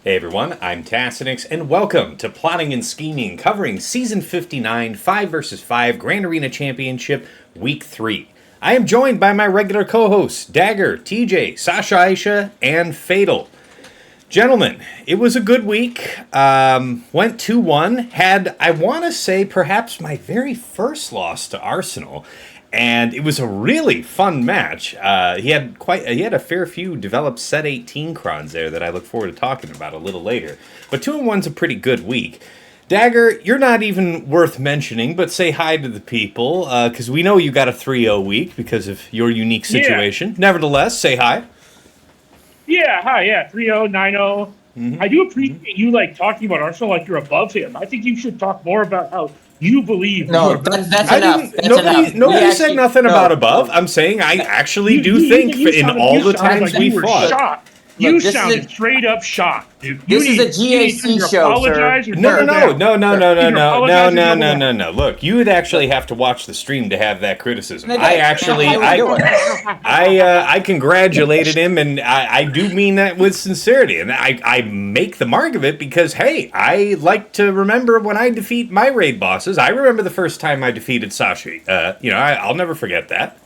Hey everyone, I'm Tassinix, and welcome to Plotting and Scheming, covering Season 59, 5 vs. 5 Grand Arena Championship, Week 3. I am joined by my regular co-hosts, Dagger, TJ, Sasha Aisha, and Fatal. Gentlemen, it was a good week. Went 2-1. Had, I want to say, perhaps my very first loss to Arsenal. And it was a really fun match. He had a fair few developed set 18 crons there that I look forward to talking about a little later. But 2-1's a pretty good week. Dagger, you're not even worth mentioning, but say hi to the people, because we know you got a 3-0 week because of your unique situation. Yeah. Nevertheless, say hi. Yeah, hi, 3-0, 9-0. Mm-hmm. I do appreciate you talking about Arsenal like you're above him. I think you should talk more about how you believe. No, that's enough. Nobody said nothing about above. I'm saying I actually do think in all the times we fought. Shocked. You sounded straight up shocked, dude. This is a GAC show, sir. No. Look, you would actually have to watch the stream to have that criticism. I congratulated him, and I do mean that with sincerity. And I make the mark of it because, hey, I like to remember when I defeat my raid bosses. I remember the first time I defeated Sashi. I'll never forget that.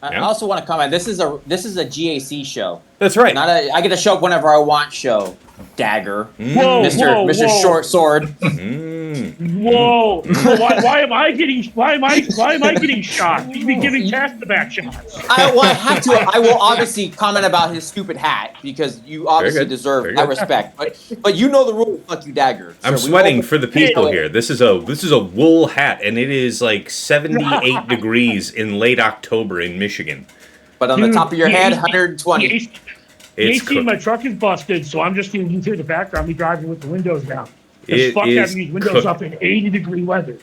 I also want to comment. This is a GAC show. That's right. Not a I get to show up whenever I want show. Dagger. Mr. Short Sword. Whoa! Why am I getting shot? You've been giving Cass the back shots. I have to. I will obviously comment about his stupid hat because you obviously deserve that respect. But you know the rule. Fuck you, Dagger. I'm sweating for the people here. This is a wool hat, and it is like 78 degrees in late October in Michigan. But on the top of your head, 120. AC in my truck is busted, so I'm just going to hear the background. Me driving with the windows down. It's fuck having these windows up in 80-degree weather.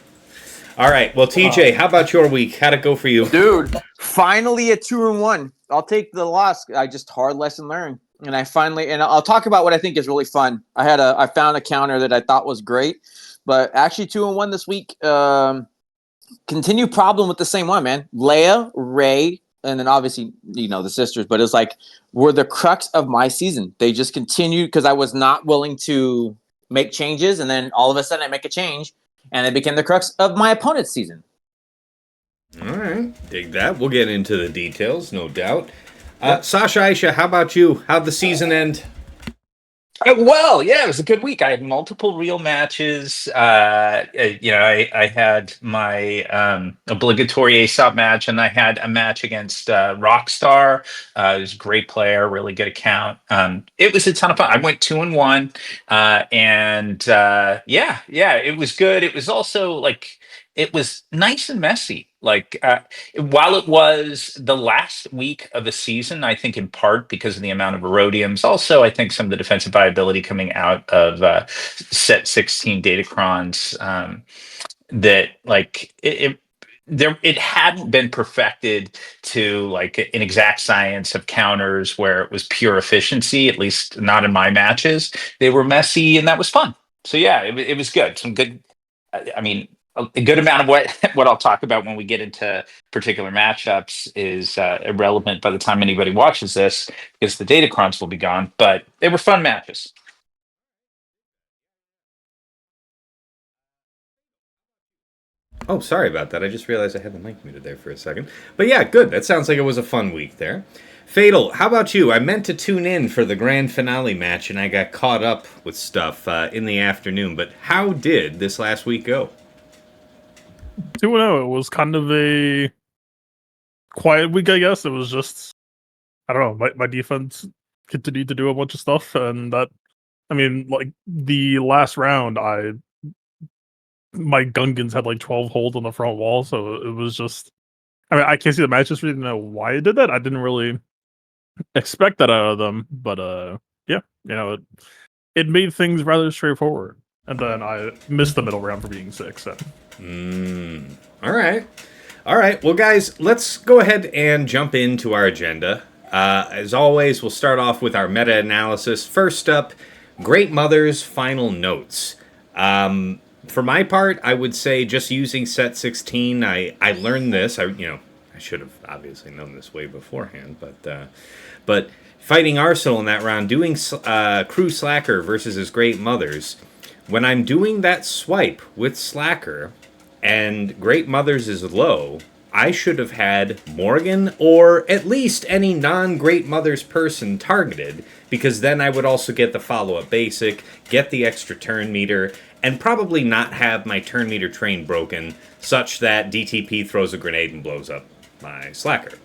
All right. Well, TJ, how about your week? How'd it go for you? Dude, finally a 2-1. I'll take the loss. I just hard lesson learned. And I'll talk about what I think is really fun. I found a counter that I thought was great, but actually 2-1 this week. Continue problem with the same one, man. Leia, Ray, and then obviously, the sisters, but it's were the crux of my season. They just continued because I was not willing to make changes, and then all of a sudden I make a change, and it became the crux of my opponent's season. All right, dig that. We'll get into the details, no doubt. Sasha, Aisha, how about you? How'd the season end? Well, yeah, it was a good week. I had multiple real matches. I had my obligatory ASOP match, and I had a match against Rockstar. He was a great player, really good account. It was a ton of fun. I went 2-1, it was good. It was also it was nice and messy. While it was the last week of a season, I think in part because of the amount of erodiums, also I think some of the defensive viability coming out of set 16 datacrons, it hadn't been perfected to an exact science of counters where it was pure efficiency, at least not in my matches. They were messy, and that was fun. So yeah, it was good. Some good, a good amount of what I'll talk about when we get into particular matchups is irrelevant by the time anybody watches this because the datacrons will be gone, but they were fun matches. Oh, sorry about that. I just realized I had the mic muted there for a second. But yeah, good. That sounds like it was a fun week there. Fatal, how about you? I meant to tune in for the grand finale match, and I got caught up with stuff in the afternoon. But how did this last week go? 2-0. It was kind of a quiet week, I guess. It was just, I don't know, my defense continued to do a bunch of stuff, and the last round, my Gungans had 12 holes on the front wall, so it was just, I can't see the match, just really didn't know why it did that. I didn't really expect that out of them, but it made things rather straightforward. And then I missed the middle round for being sick, so. All right. Well, guys, let's go ahead and jump into our agenda. As always, we'll start off with our meta-analysis. First up, Great Mother's final notes. For my part, I would say just using set 16, I learned this. I I should have obviously known this way beforehand, but fighting Arsenal in that round, doing Crew Slacker versus his Great Mothers. When I'm doing that swipe with Slacker and Great Mothers is low, I should have had Morgan or at least any non-Great Mothers person targeted, because then I would also get the follow-up basic, get the extra turn meter, and probably not have my turn meter train broken such that DTP throws a grenade and blows up my Slacker.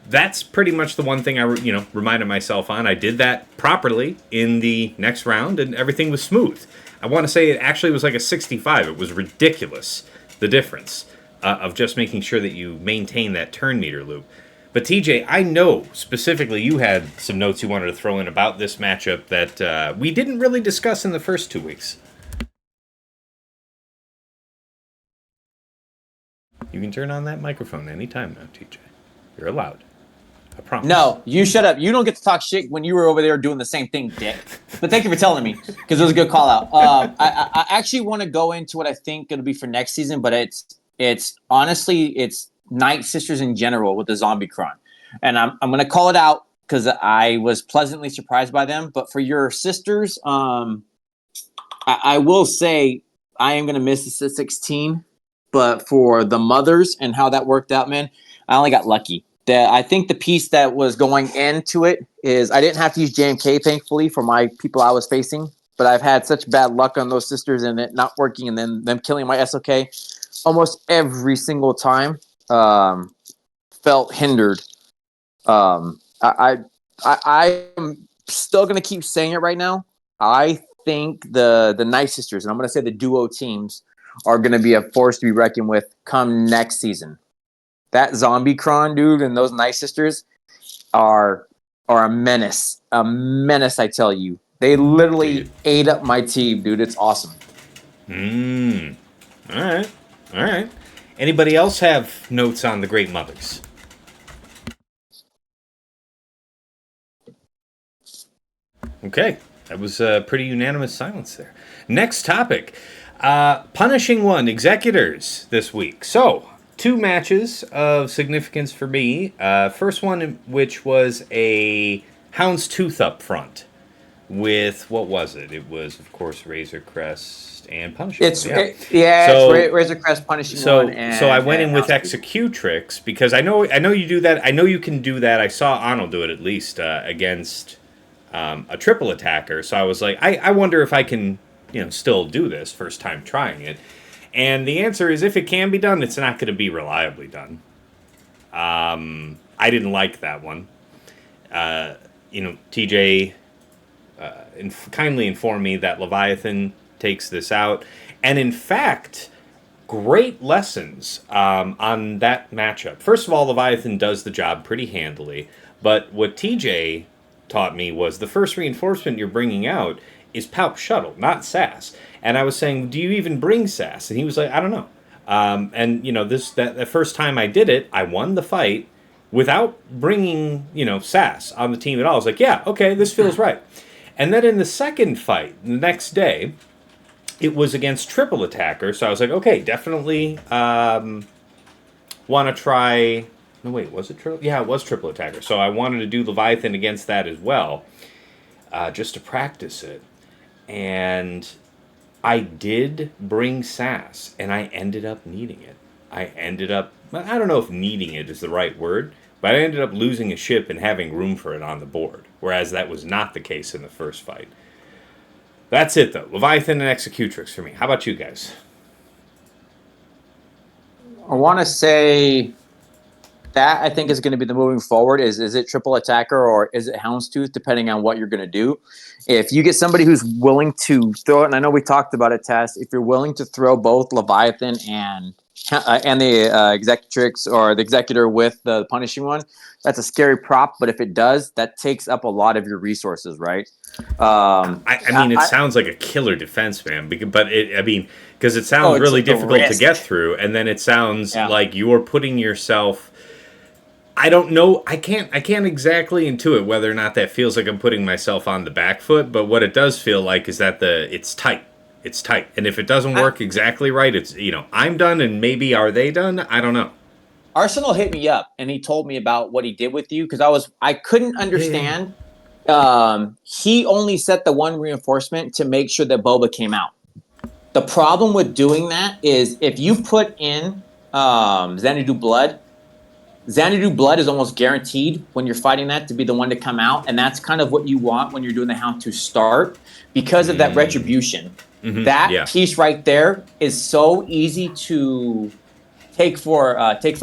That's pretty much the one thing I reminded myself on. I did that properly in the next round, and everything was smooth. I want to say it actually was like a 65. It was ridiculous, the difference of just making sure that you maintain that turn meter loop. But TJ, I know specifically you had some notes you wanted to throw in about this matchup that we didn't really discuss in the first 2 weeks. You can turn on that microphone anytime now, TJ. You're allowed. I promise. No, you shut up. You don't get to talk shit when you were over there doing the same thing, dick. But thank you for telling me, because it was a good call out. I actually want to go into what I think it'll be for next season, but it's honestly, it's Night Sisters in general with the Zombie Cron. And I'm going to call it out because I was pleasantly surprised by them. But for your sisters, I will say I am going to miss the 16. But for the mothers and how that worked out, man, I only got lucky. I think the piece that was going into it is I didn't have to use JMK, thankfully, for my people I was facing. But I've had such bad luck on those sisters and it not working and then them killing my SOK almost every single time. Felt hindered. I am still going to keep saying it right now. I think the Night Sisters, and I'm going to say the duo teams, are going to be a force to be reckoned with come next season. That Zombie Cron, dude, and those Night Sisters are a menace. A menace, I tell you. They literally ate up my team, dude. It's awesome. All right. Anybody else have notes on the Great Mothers? Okay, that was a pretty unanimous silence there. Next topic. Punishing one, Executors this week. So, 2 matches of significance for me. First one, which was a Houndstooth up front with, what was it? It was, of course, Razor Crest and Punishing One. It's Razor Crest, Punishing One. So I went in with Executrix because I know you do that. I know you can do that. I saw Arnold do it at least against a triple attacker. So I was like, I wonder if I can still do this first time trying it. And the answer is, if it can be done, it's not going to be reliably done. I didn't like that one. TJ kindly informed me that Leviathan takes this out. And in fact, great lessons on that matchup. First of all, Leviathan does the job pretty handily. But what TJ taught me was the first reinforcement you're bringing out is Palp Shuttle, not SAS. And I was saying, do you even bring SAS? And he was like, I don't know. The first time I did it, I won the fight without bringing, SAS on the team at all. I was like, yeah, okay, this feels right. And then in the second fight, the next day, it was against triple attacker. So I was like, okay, definitely want to try. No, wait, was it triple? Yeah, it was triple attacker. So I wanted to do Leviathan against that as well, just to practice it. And I did bring SAS, and I ended up needing it. I don't know if needing it is the right word, but I ended up losing a ship and having room for it on the board, whereas that was not the case in the first fight. That's it, though. Leviathan and Executrix for me. How about you guys? I want to say that I think is going to be the moving forward. Is it triple attacker or is it Houndstooth, depending on what you're going to do. If you get somebody who's willing to throw it, and I know we talked about it, Tess, if you're willing to throw both Leviathan and the Executrix or the Executor with the Punishing One, that's a scary prop. But if it does, that takes up a lot of your resources, right? It sounds like a killer defense, man. But because it sounds really difficult to get through, and then it sounds like you're putting yourself. I don't know. I can't exactly intuit whether or not that feels like I'm putting myself on the back foot. But what it does feel like is that it's tight. it's tight. And if it doesn't work exactly right, it's, I'm done and maybe are they done? I don't know. Arsenal hit me up and he told me about what he did with you because I couldn't understand. He only set the one reinforcement to make sure that Boba came out. The problem with doing that is if you put in Xanadu Blood is almost guaranteed when you're fighting that to be the one to come out, and that's kind of what you want when you're doing the Hound to start because of that retribution. Mm-hmm. That piece right there is so easy to take for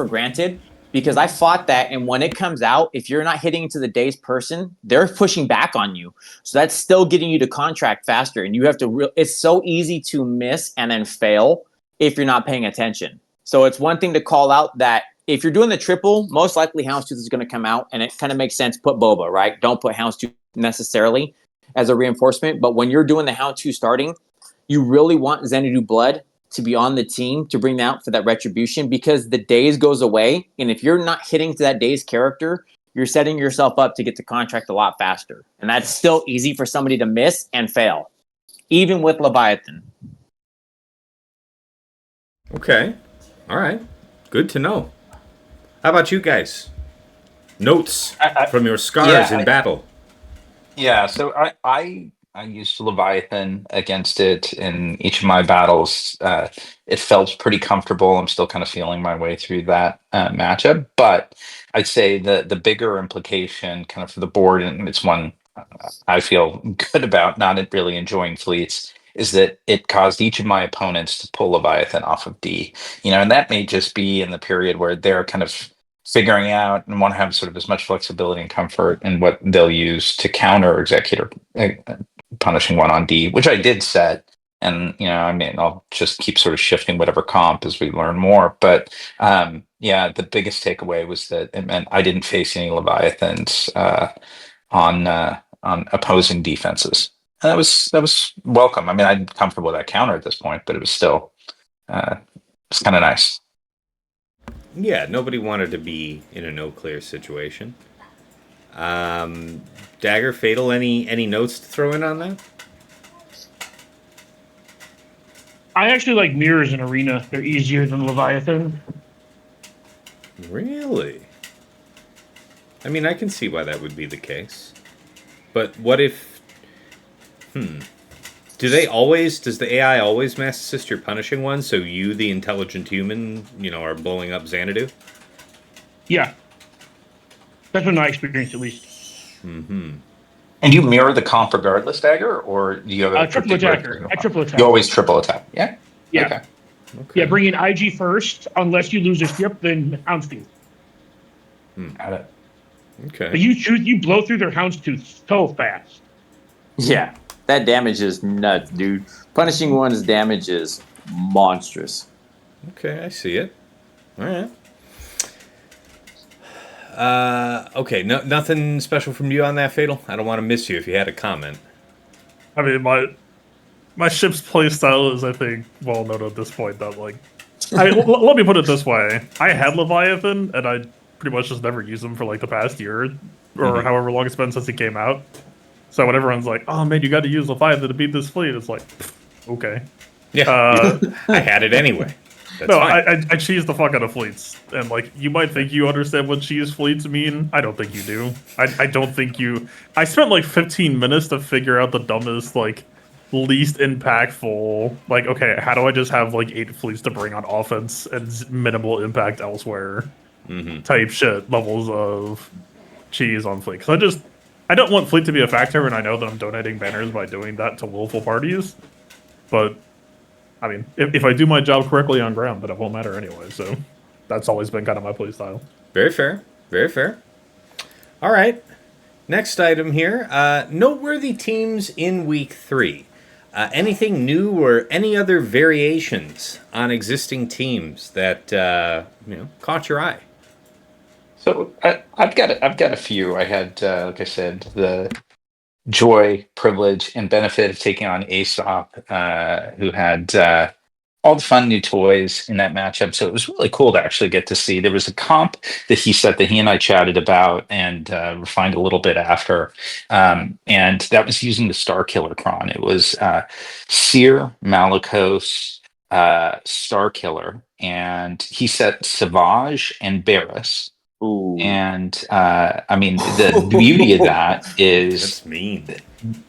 granted because I fought that, and when it comes out, if you're not hitting into the day's person, they're pushing back on you. So that's still getting you to contract faster, and you have to. It's so easy to miss and then fail if you're not paying attention. So it's one thing to call out that if you're doing the triple, most likely Houndstooth is going to come out, and it kind of makes sense. Put Boba, right? Don't put Houndstooth necessarily as a reinforcement, but when you're doing the Houndstooth starting, you really want Xanadu Blood to be on the team to bring out for that retribution because the days goes away, and if you're not hitting to that day's character, you're setting yourself up to get the contract a lot faster, and that's still easy for somebody to miss and fail, even with Leviathan. Okay. All right. Good to know. How about you guys? Notes from your scars in battle. Yeah, so I used Leviathan against it in each of my battles. It felt pretty comfortable. I'm still kind of feeling my way through that matchup, but I'd say the bigger implication, kind of for the board, and it's one I feel good about, not really enjoying fleets, is that it caused each of my opponents to pull Leviathan off of D. And that may just be in the period where they're kind of figuring out and want to have sort of as much flexibility and comfort in what they'll use to counter executor punishing one on D, which I did set. And, I mean, I'll just keep sort of shifting whatever comp as we learn more. But yeah, the biggest takeaway was that it meant I didn't face any Leviathans on opposing defenses. And that was welcome. I mean, I'm comfortable with that counter at this point, but it was still it's kind of nice. Yeah, nobody wanted to be in a no clear situation. Dagger, Fatal, any notes to throw in on that? I actually like mirrors in Arena. They're easier than Leviathan. Really? I mean, I can see why that would be the case. But what if... Does the AI always mass assist your punishing one, so you, the intelligent human, are blowing up Xanadu? Yeah. That's been my experience, at least. Mm-hmm. And you mirror the comp regardless, Dagger, or do you have a triple attacker? I triple attack. You always triple attack, yeah? Yeah. Okay. Yeah, bring in IG first. Unless you lose a ship, then Houndstooth. Got it. Okay. But you blow through their Houndstooth so fast. Yeah, that damage is nuts, dude. Punishing one's damage is monstrous. Okay, I see it. All right. Okay, nothing special from you on that, Fatal? I don't want to miss you if you had a comment. I mean, my ship's playstyle is, I think, well known at this point. That let me put it this way: I had Leviathan, and I pretty much just never used him for like the past year or however long it's been since he came out. So when everyone's like, "Oh man, you got to use Leviathan to beat this fleet," it's like, okay. Yeah, I had it anyway. That's no, fine. I cheese the fuck out of fleets, and like you might think you understand what cheese fleets mean. I don't think you do. I don't think you. I spent like 15 minutes to figure out the dumbest, like least impactful. Like, okay, how do I just have like 8 fleets to bring on offense and minimal impact elsewhere? Type shit levels of cheese on fleet. Because I don't want fleet to be a factor, and I know that I'm donating banners by doing that to willful parties, but. I mean, if I do my job correctly on ground, then it won't matter anyway. So that's always been kind of my playstyle. Very fair. Very fair. All right. Next item here. Noteworthy teams in week 3. Anything new or any other variations on existing teams that caught your eye? So I've got a few. I had, like I said, the joy, privilege, and benefit of taking on Aesop, who had all the fun new toys in that matchup. So it was really cool to actually get to see. There was a comp that he said that he and I chatted about and refined a little bit after. And that was using the Star Killer Cron. It was Seer, Malicos, Star Killer, and he set Savage and Barris. Ooh. And I mean, the beauty of that is That's mean.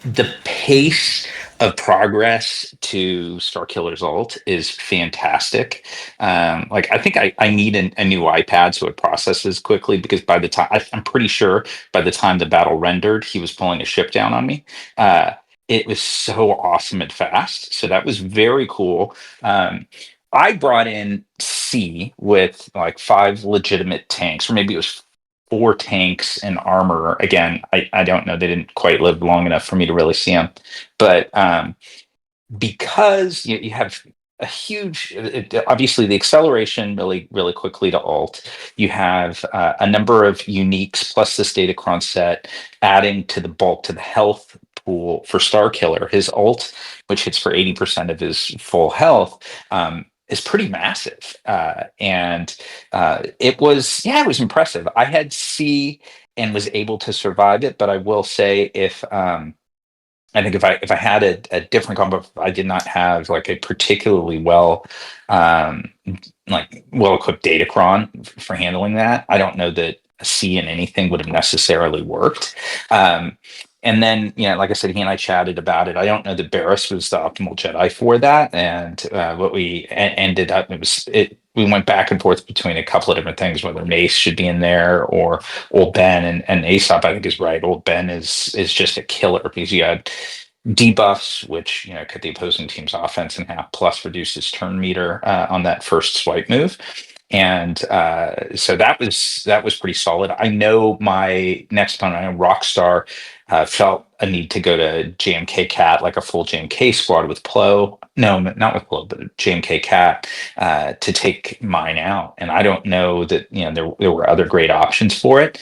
the pace of progress to Star Killer's ult is fantastic. Like I think I need a new iPad so it processes quickly, because by the time I'm pretty sure by the time the battle rendered, he was pulling a ship down on me. It was so awesome and fast. So that was very cool. I brought in C with like 5 legitimate tanks, or maybe it was 4 tanks and armor. Again, I don't know. They didn't quite live long enough for me to really see them. But because you have a huge, obviously the acceleration really, really quickly to ult. You have a number of uniques plus this Datacron set adding to the bulk to the health pool for Star Killer. His ult, which hits for 80% of his full health, is pretty massive. It was impressive. I had C and was able to survive it, but I will say if I think if I had a different combo, if I did not have like a particularly um, well equipped Datacron for handling that, I don't know that a C in anything would have necessarily worked. And then, like I said, he and I chatted about it. I don't know that Barris was the optimal Jedi for that. And what we ended up, we went back and forth between a couple of different things, whether Mace should be in there or Old Ben. And Aesop, I think, is right. Old Ben is just a killer, because you had debuffs, which cut the opposing team's offense in half, plus reduces turn meter on that first swipe move. And so that was pretty solid. I know my next opponent, I know Rockstar, felt a need to go to JMK Cat, like a full JMK squad with Plo. No, not with Plo, but JMK Cat to take mine out. And I don't know that there were other great options for it.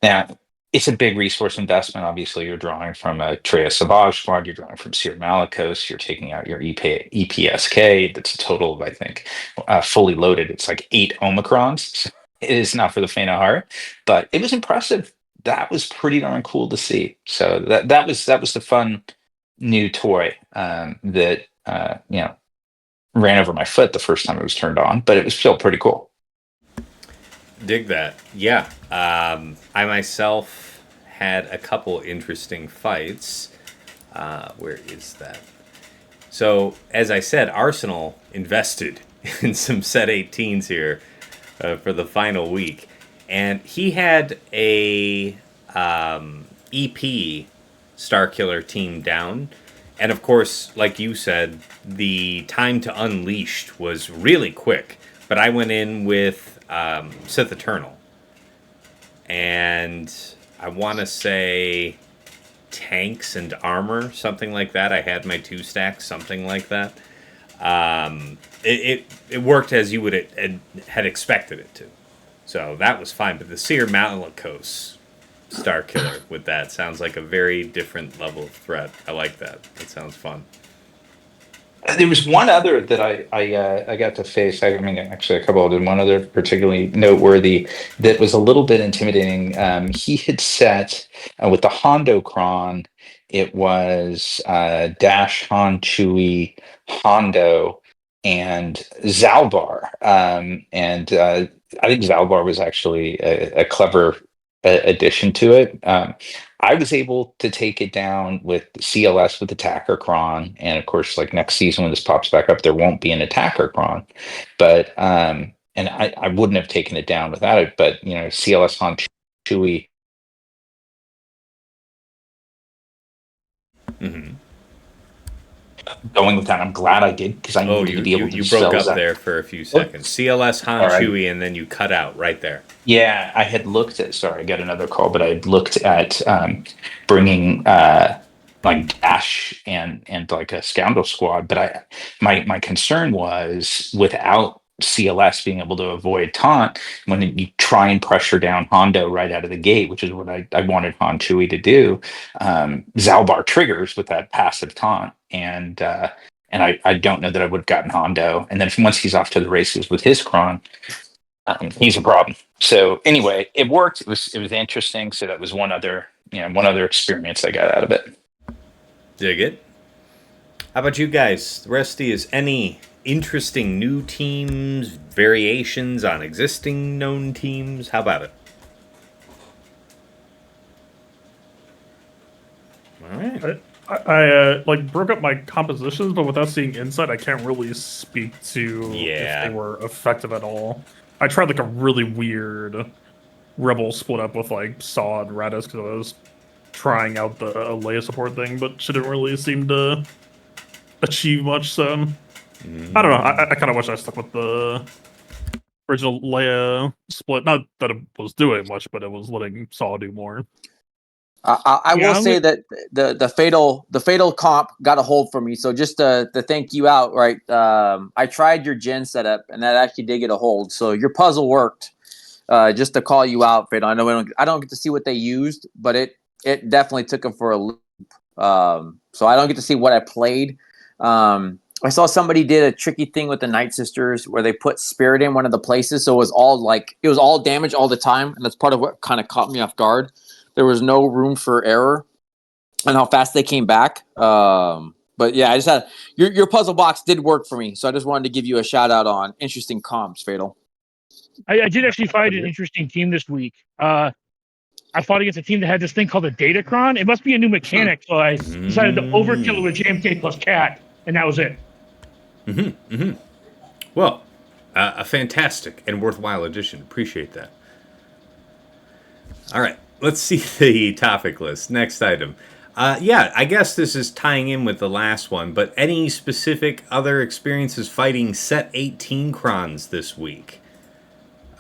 Now, it's a big resource investment. Obviously, you're drawing from a Treya Savage squad, you're drawing from Seer Malicos, you're taking out your EPSK. That's a total of, I think, fully loaded. It's like 8 Omicrons. So it is not for the faint of heart, but it was impressive. That was pretty darn cool to see. So that was the fun new toy that ran over my foot the first time it was turned on, but it was still pretty cool. Dig that. Yeah. I myself had a couple interesting fights. Where is that? So, as I said, Arsenal invested in some set 18s here for the final week. And he had a EP Star Killer team down. And of course, like you said, the time to Unleashed was really quick. But I went in with Sith Eternal. And I want to say tanks and armor, something like that. I had my 2 stacks, something like that. It worked as you would had expected it to. So that was fine. But the Seer Malicos Star Killer with that sounds like a very different level of threat. I like that. That sounds fun. There was one other that I got to face. I mean, actually, a couple of them. One other particularly noteworthy that was a little bit intimidating. He had set with the Hondo Cron. It was Dash, Han, Chewie, Hondo, and Zalbar. And I think Zalbar was actually a clever addition to it. I was able to take it down with CLS with Attacker Cron, and of course, like next season when this pops back up, there won't be an Attacker Cron, but and I wouldn't have taken it down without it. But CLS on Chewie. Mm-hmm. Going with that, I'm glad I did, because I needed to be able to. You broke up there for a few seconds. CLS Han Chewie, and then you cut out right there. Yeah, I had looked at. Sorry, I got another call, but I had looked at bringing like Dash and like a Scoundrel squad. But my concern was, without CLS being able to avoid taunt, when you try and pressure down Hondo right out of the gate, which is what I wanted Han Chewie to do. Zalbar triggers with that passive taunt, and and I don't know that I would have gotten Hondo. And then once he's off to the races with his Kron, he's a problem. So anyway, it worked. It was interesting. So that was one other experience I got out of it. Dig it. How about you guys? Rusty, is any interesting new teams, variations on existing known teams? How about it? All right. I like broke up my compositions, but without seeing insight, I can't really speak to if they were effective at all. I tried like a really weird rebel split up with like Saw and Radis because I was trying out the Leia support thing, but she didn't really seem to achieve much. So I don't know. I kind of wish I stuck with the original Leia split. Not that it was doing much, but it was letting Saw do more. I will say that the fatal comp got a hold for me. So just to thank you out, right? I tried your gen setup, and that actually did get a hold. So your puzzle worked. Just to call you out, Fatal. I know I don't get to see what they used, but it definitely took them for a loop. So I don't get to see what I played. I saw somebody did a tricky thing with the Night Sisters where they put Spirit in one of the places, so it was all damage all the time, and that's part of what kind of caught me off guard. There was no room for error, and how fast they came back. But yeah, I just had your puzzle box did work for me, so I just wanted to give you a shout out on interesting comps, Fatal. I did actually find an interesting team this week. I fought against a team that had this thing called a Datacron. It must be a new mechanic, so I decided to overkill it with JMK plus Cat, and that was it. Well, a fantastic and worthwhile addition. Appreciate that. All right, let's see the topic list. Next item. Yeah, I guess this is tying in with the last one, but any specific other experiences fighting set 18 crons this week?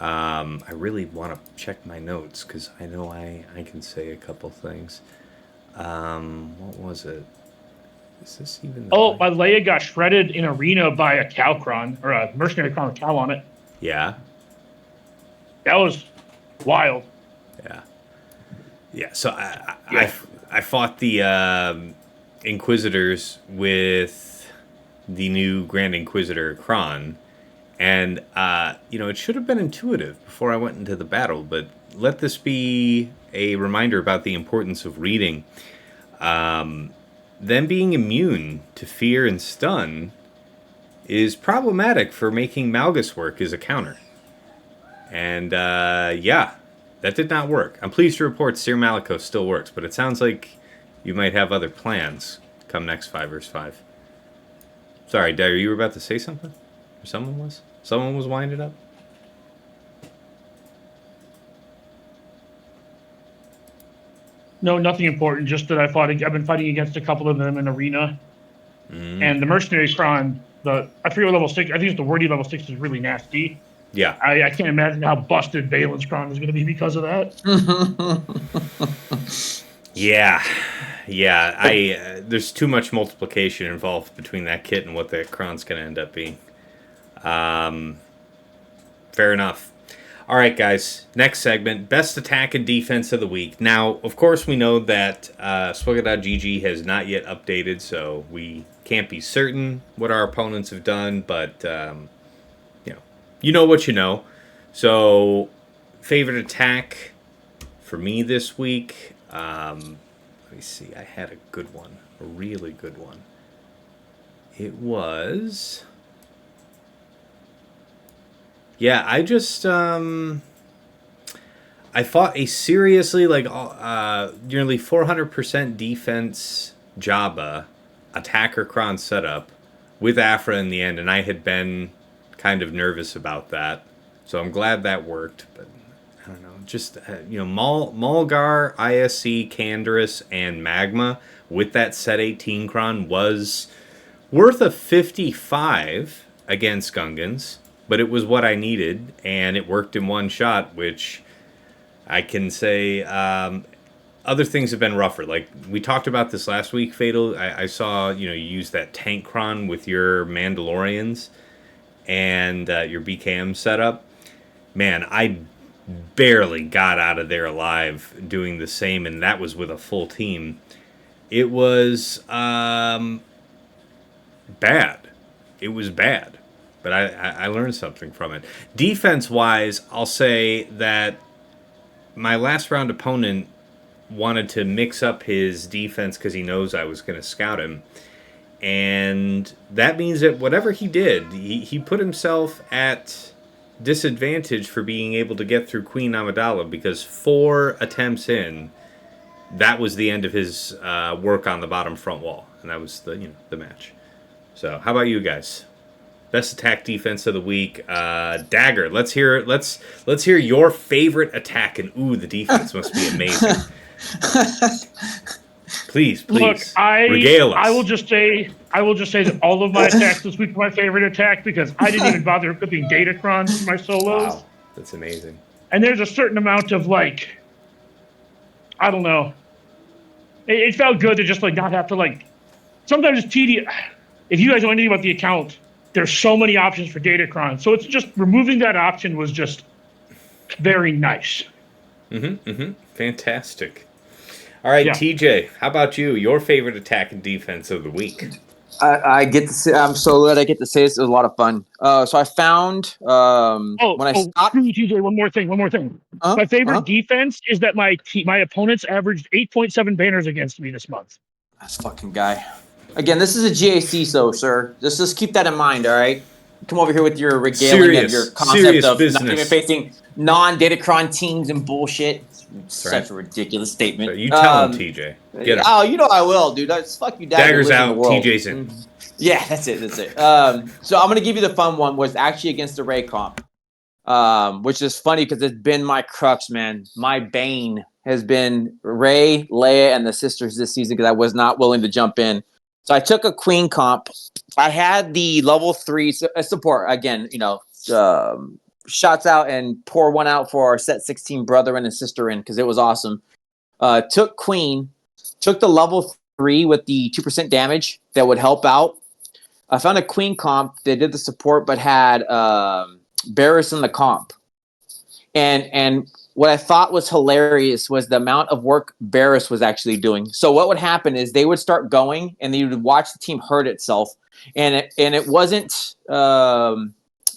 I really want to check my notes because I know I can say a couple things. What was it? Is this even? My Leia got shredded in arena by a Calcron or a mercenary cron with Cal on it. Yeah. That was wild. Yeah. So I fought the Inquisitors with the new Grand Inquisitor Kron. And, it should have been intuitive before I went into the battle, but let this be a reminder about the importance of reading. Them being immune to fear and stun is problematic for making Malgus work as a counter. And, that did not work. I'm pleased to report Seer Malicos still works, but it sounds like you might have other plans come next 5 vs. 5. Sorry, Dagger, you were about to say something? Or someone was? Someone was winding up? No, nothing important. Just that I've been fighting against a couple of them in arena, and the mercenary cron. I forget what level 6. I think it's the wordy level 6 is really nasty. Yeah. I can't imagine how busted Baylan's cron is going to be because of that. Yeah. There's too much multiplication involved between that kit and what that cron's going to end up being. Fair enough. All right, guys. Next segment, best attack and defense of the week. Now, of course, we know that Swugga.gg has not yet updated, so we can't be certain what our opponents have done, but you know what you know. So, favorite attack for me this week. Let me see. I had a good one, a really good one. It was. Yeah, I just I fought a seriously nearly 400% defense Jabba attacker cron setup with Afra in the end, and I had been kind of nervous about that, so I'm glad that worked. But I don't know, just Mulgar, ISC, Canderous, and Magma with that set 18 cron was worth a 55 against Gungans. But it was what I needed, and it worked in one shot, which I can say other things have been rougher. Like, we talked about this last week, Fatal. I saw, you use that tank cron with your Mandalorians and your BKM setup. Man, I barely got out of there alive doing the same, and that was with a full team. It was bad. It was bad. But I learned something from it. Defense-wise, I'll say that my last round opponent wanted to mix up his defense because he knows I was going to scout him. And that means that whatever he did, he put himself at disadvantage for being able to get through Queen Amidala, because 4 attempts in, that was the end of his work on the bottom front wall, and that was the match. So how about you guys? Best attack defense of the week, Dagger. Let's hear your favorite attack, and ooh, the defense must be amazing. Please, Look, regale us. I will just say that all of my attacks this week were my favorite attack, because I didn't even bother equipping Datacrons for my solos. Wow, that's amazing. And there's a certain amount of I don't know. It felt good to just not have to sometimes it's tedious. If you guys know anything about the account, there's so many options for Datacron. So it's just removing that option was just very nice. Fantastic. All right, yeah. TJ, how about you? Your favorite attack and defense of the week? I get to say, I'm so glad I get to say this. It was a lot of fun. So I found when I stopped. TJ, one more thing. My favorite defense is that my opponents averaged 8.7 banners against me this month. That's fucking guy. Again, this is a GAC, so sir, just keep that in mind. All right, come over here with your regaling of your concept of business. Not even facing non-Datacron teams and bullshit. Such a ridiculous statement. So you tell him, TJ. Get him. Oh, you know I will, dude. Fuck you, Dagger's out. TJ's in. Yeah, that's it. So I'm gonna give you the fun one. Was actually against the Ray comp, which is funny because it's been my crux, man. My bane has been Ray, Leia, and the sisters this season because I was not willing to jump in. So I took a Queen comp. I had the level 3 support again. Shots out and pour one out for our set 16 brother and sister in because it was awesome. Took Queen, took the level 3 with the 2% damage that would help out. I found a Queen comp. They did the support but had Barris in the comp. And what I thought was hilarious was the amount of work Barris was actually doing. So what would happen is they would start going and they would watch the team hurt itself. And it wasn't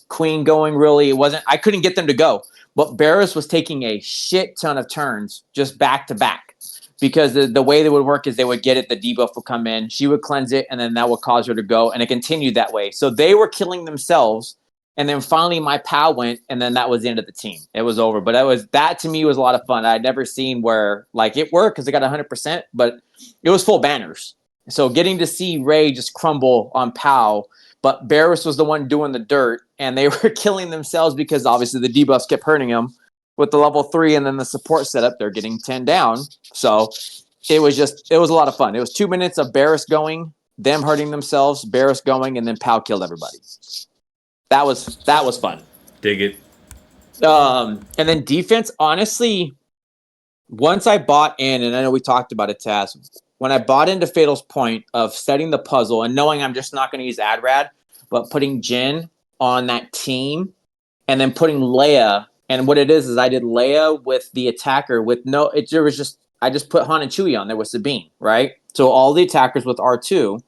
Queen going really. It wasn't. I couldn't get them to go. But Barris was taking a shit ton of turns just back to back. Because the way they would work is they would get it, the debuff would come in, she would cleanse it, and then that would cause her to go. And it continued that way. So they were killing themselves. And then finally my POW went, and then that was the end of the team. It was over. But that to me was a lot of fun. I'd never seen where it worked because it got 100%, but it was full banners. So getting to see Ray just crumble on POW, but Barris was the one doing the dirt, and they were killing themselves because obviously the debuffs kept hurting them with the level 3, and then the support setup, they're getting 10 down. So it was a lot of fun. It was 2 minutes of Barris going, them hurting themselves, Barris going, and then POW killed everybody. That was fun. Dig it. And then defense, honestly, once I bought in, and I know we talked about it, Taz, when I bought into Fatal's point of setting the puzzle and knowing I'm just not going to use Adrad, but putting Jin on that team and then putting Leia, and what it is I did Leia with the attacker with I just put Han and Chewie on there with Sabine, right? So all the attackers with R2,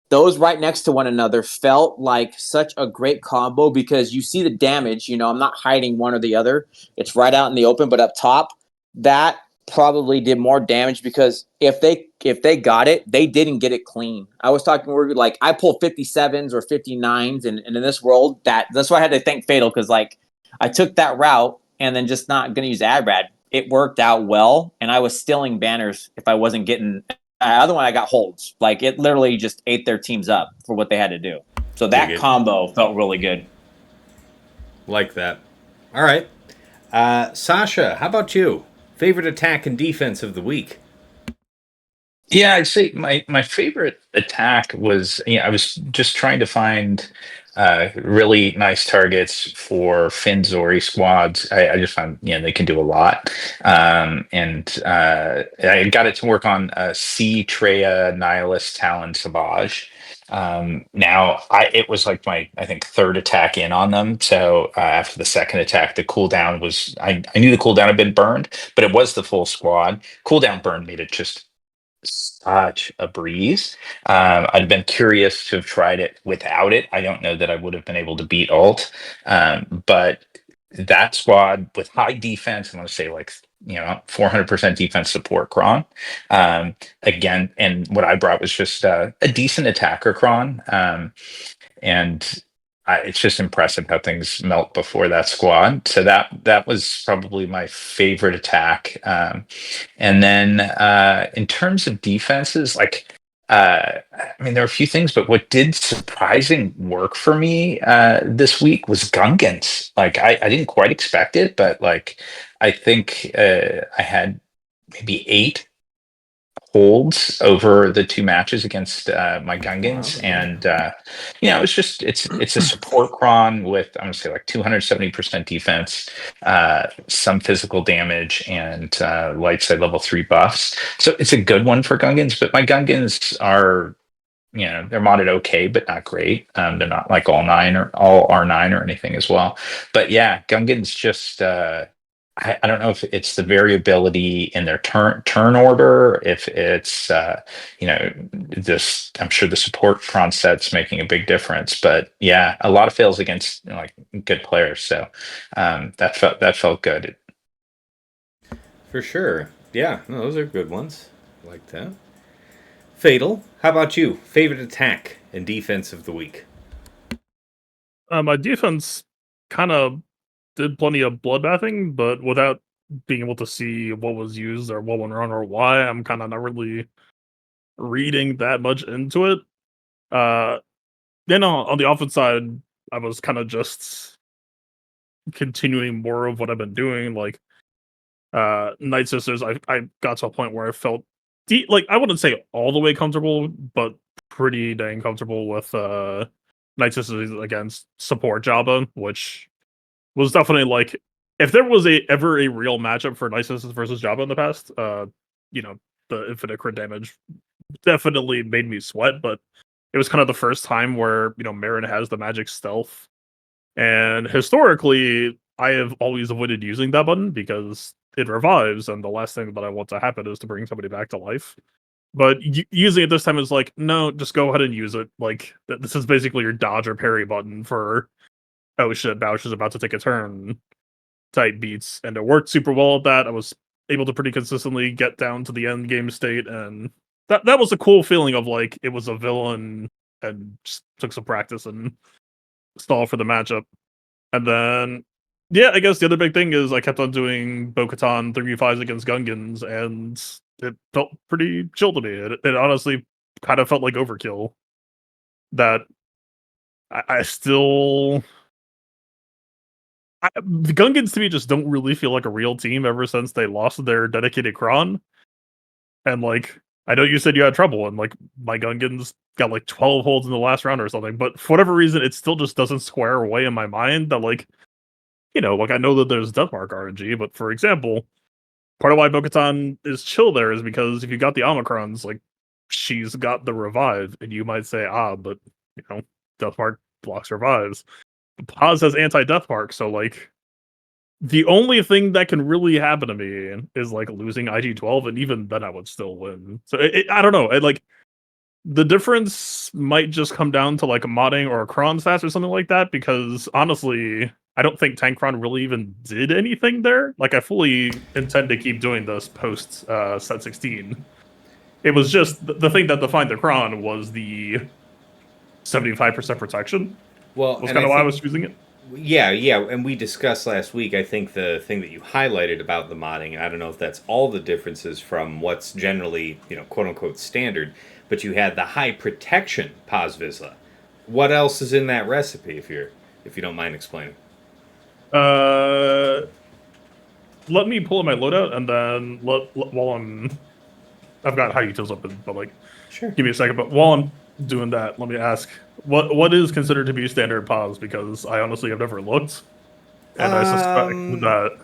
those right next to one another felt like such a great combo because you see the damage. I'm not hiding one or the other. It's right out in the open, but up top, that probably did more damage because if they got it, they didn't get it clean. I was talking I pulled 57s or 59s, and in this world, that's why I had to thank Fatal because I took that route and then just not going to use Adrad. It worked out well, and I was stealing banners if I wasn't getting. Other one, I got holds. It literally just ate their teams up for what they had to do. So that combo felt really good. Like that. All right. Sasha, how about you? Favorite attack and defense of the week? Yeah, I'd say my favorite attack was, I was just trying to find really nice targets for Finn Zori squads. I just found, they can do a lot. And I got it to work on C, Treya, Nihilus, Talon, Savage. Now it was my, I think, third attack in on them. So after the second attack, the cooldown was, I knew the cooldown had been burned, but it was the full squad. Cooldown burn made it just such a breeze. I'd been curious to have tried it without it. I don't know that I would have been able to beat alt, but that squad with high defense, I'm going to say like 400% defense support cron. Again, and what I brought was just a decent attacker cron, and it's just impressive how things melt before that squad. So that was probably my favorite attack. And then in terms of defenses, like I mean, there are a few things, but what did surprising work for me this week was Gungans. Like I didn't quite expect it, but like I think I had maybe 8 holds over the 2 matches against my Gungans, and it's a support cron with I'm gonna say like 270% defense, some physical damage, and light side level 3 buffs. So it's a good one for Gungans, but my Gungans are they're modded okay, but not great. They're not like all 9 or all R9 or anything as well. But yeah, Gungans just I don't know if it's the variability in their turn order, if it's this. I'm sure the support cron set's making a big difference, but yeah, a lot of fails against like good players. So that felt good. For sure. Yeah, no, those are good ones. I like that. Fatal, how about you? Favorite attack and defense of the week? My defense kind of did plenty of bloodbathing, but without being able to see what was used or what went wrong or why, I'm kind of not really reading that much into it. Then on the offense side, I was kind of just continuing more of what I've been doing. Like Night Sisters, I got to a point where I felt like I wouldn't say all the way comfortable, but pretty dang comfortable with Night Sisters against support Jabba, which was definitely like if there was ever a real matchup for Night Sisters versus Jabba in the past, you know, the infinite crit damage definitely made me sweat, but it was kind of the first time where, Marin has the magic stealth. And historically, I have always avoided using that button because it revives, and the last thing that I want to happen is to bring somebody back to life. But using it this time is like, no, just go ahead and use it. Like, this is basically your dodge or parry button for, oh shit, Bausch is about to take a turn type beats. And it worked super well at that. I was able to pretty consistently get down to the end game state, and that was a cool feeling of like, it was a villain and just took some practice and stall for the matchup. And then, yeah, I guess the other big thing is I kept on doing Bo-Katan 3v5s against Gungans, and it felt pretty chill to me. It honestly kind of felt like overkill. That I still... the Gungans to me just don't really feel like a real team ever since they lost their dedicated cron. And like, I know you said you had trouble, and like my Gungans got like 12 holds in the last round or something, but for whatever reason, it still just doesn't square away in my mind that like, like I know that there's Deathmark RNG, but for example, part of why Bo-Katan is chill there is because if you got the Omicrons, like she's got the revive, and you might say, but Deathmark blocks revives. But Paz has anti-Deathmark, so like the only thing that can really happen to me is like losing IG-12, and even then I would still win. So I don't know. Like the difference might just come down to like a modding or a cron stats or something like that, because honestly, I don't think Tankron really even did anything there. Like I fully intend to keep doing this post set 16. It was just the thing that defined the cron was the 75% protection. Well, Was kind of why I was choosing it. Yeah, and we discussed last week, I think the thing that you highlighted about the modding, and I don't know if that's all the differences from what's generally, quote unquote standard, but you had the high protection Paz Vizsla. What else is in that recipe if you don't mind explaining? Let me pull up my loadout, and then while I've got high utils open, but like, sure, give me a second. But while I'm doing that, let me ask, what is considered to be standard pause? Because I honestly have never looked, and I suspect that.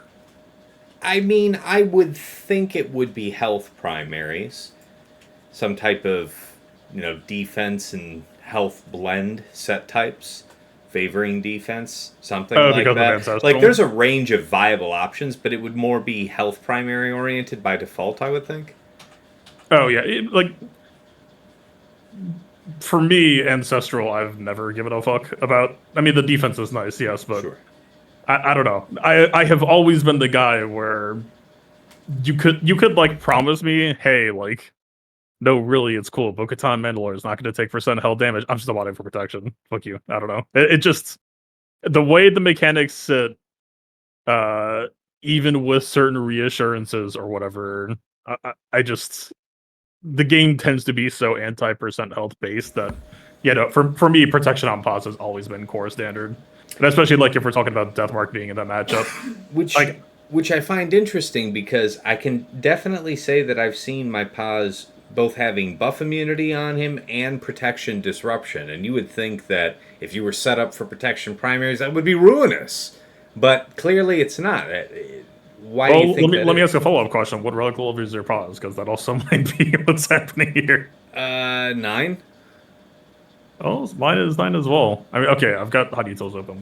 I mean, I would think it would be health primaries, some type of defense and health blend set types, favoring defense, something like that. Like there's a range of viable options, but it would more be health primary oriented by default, I would think. Oh yeah, for me, Ancestral, I've never given a fuck about. I mean, the defense is nice, yes, but Sure. I don't know. I have always been the guy where you could like promise me, hey, like, no, really, it's cool. Bo-Katan Mandalore is not going to take percent health damage. I'm still wanting for protection. Fuck you. I don't know. It just the way the mechanics sit, uh, even with certain reassurances or whatever, I just the game tends to be so anti percent health based that no, for me, protection on pause has always been core standard. And especially like if we're talking about Deathmark being in that matchup. Which Like which I find interesting because I can definitely say that I've seen my pause both having buff immunity on him and protection disruption. And you would think that if you were set up for protection primaries, that would be ruinous. But clearly it's not. Why do you well, think let me is? ask a follow up question. What relic level is your pause? Because that also might be what's happening here. 9? Oh, mine is 9 as well. I mean, okay, I've got hot details open.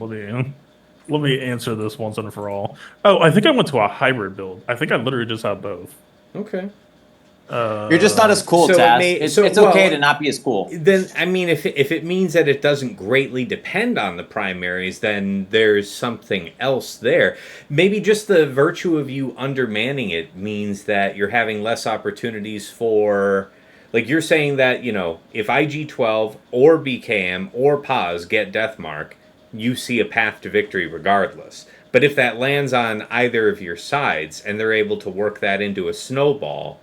Let me answer this once and for all. Oh, I think I went to a hybrid build. I think I literally just have both. Okay. You're just not as cool, So it Taz. may- It's, so- it's okay well, to not be as cool. Then, I mean, if it means that it doesn't greatly depend on the primaries, then there's something else there. Maybe just the virtue of you undermanning it means that you're having less opportunities for. Like, you're saying that, if IG-12 or BKM or Paz get Deathmark, you see a path to victory regardless. But if that lands on either of your sides and they're able to work that into a snowball,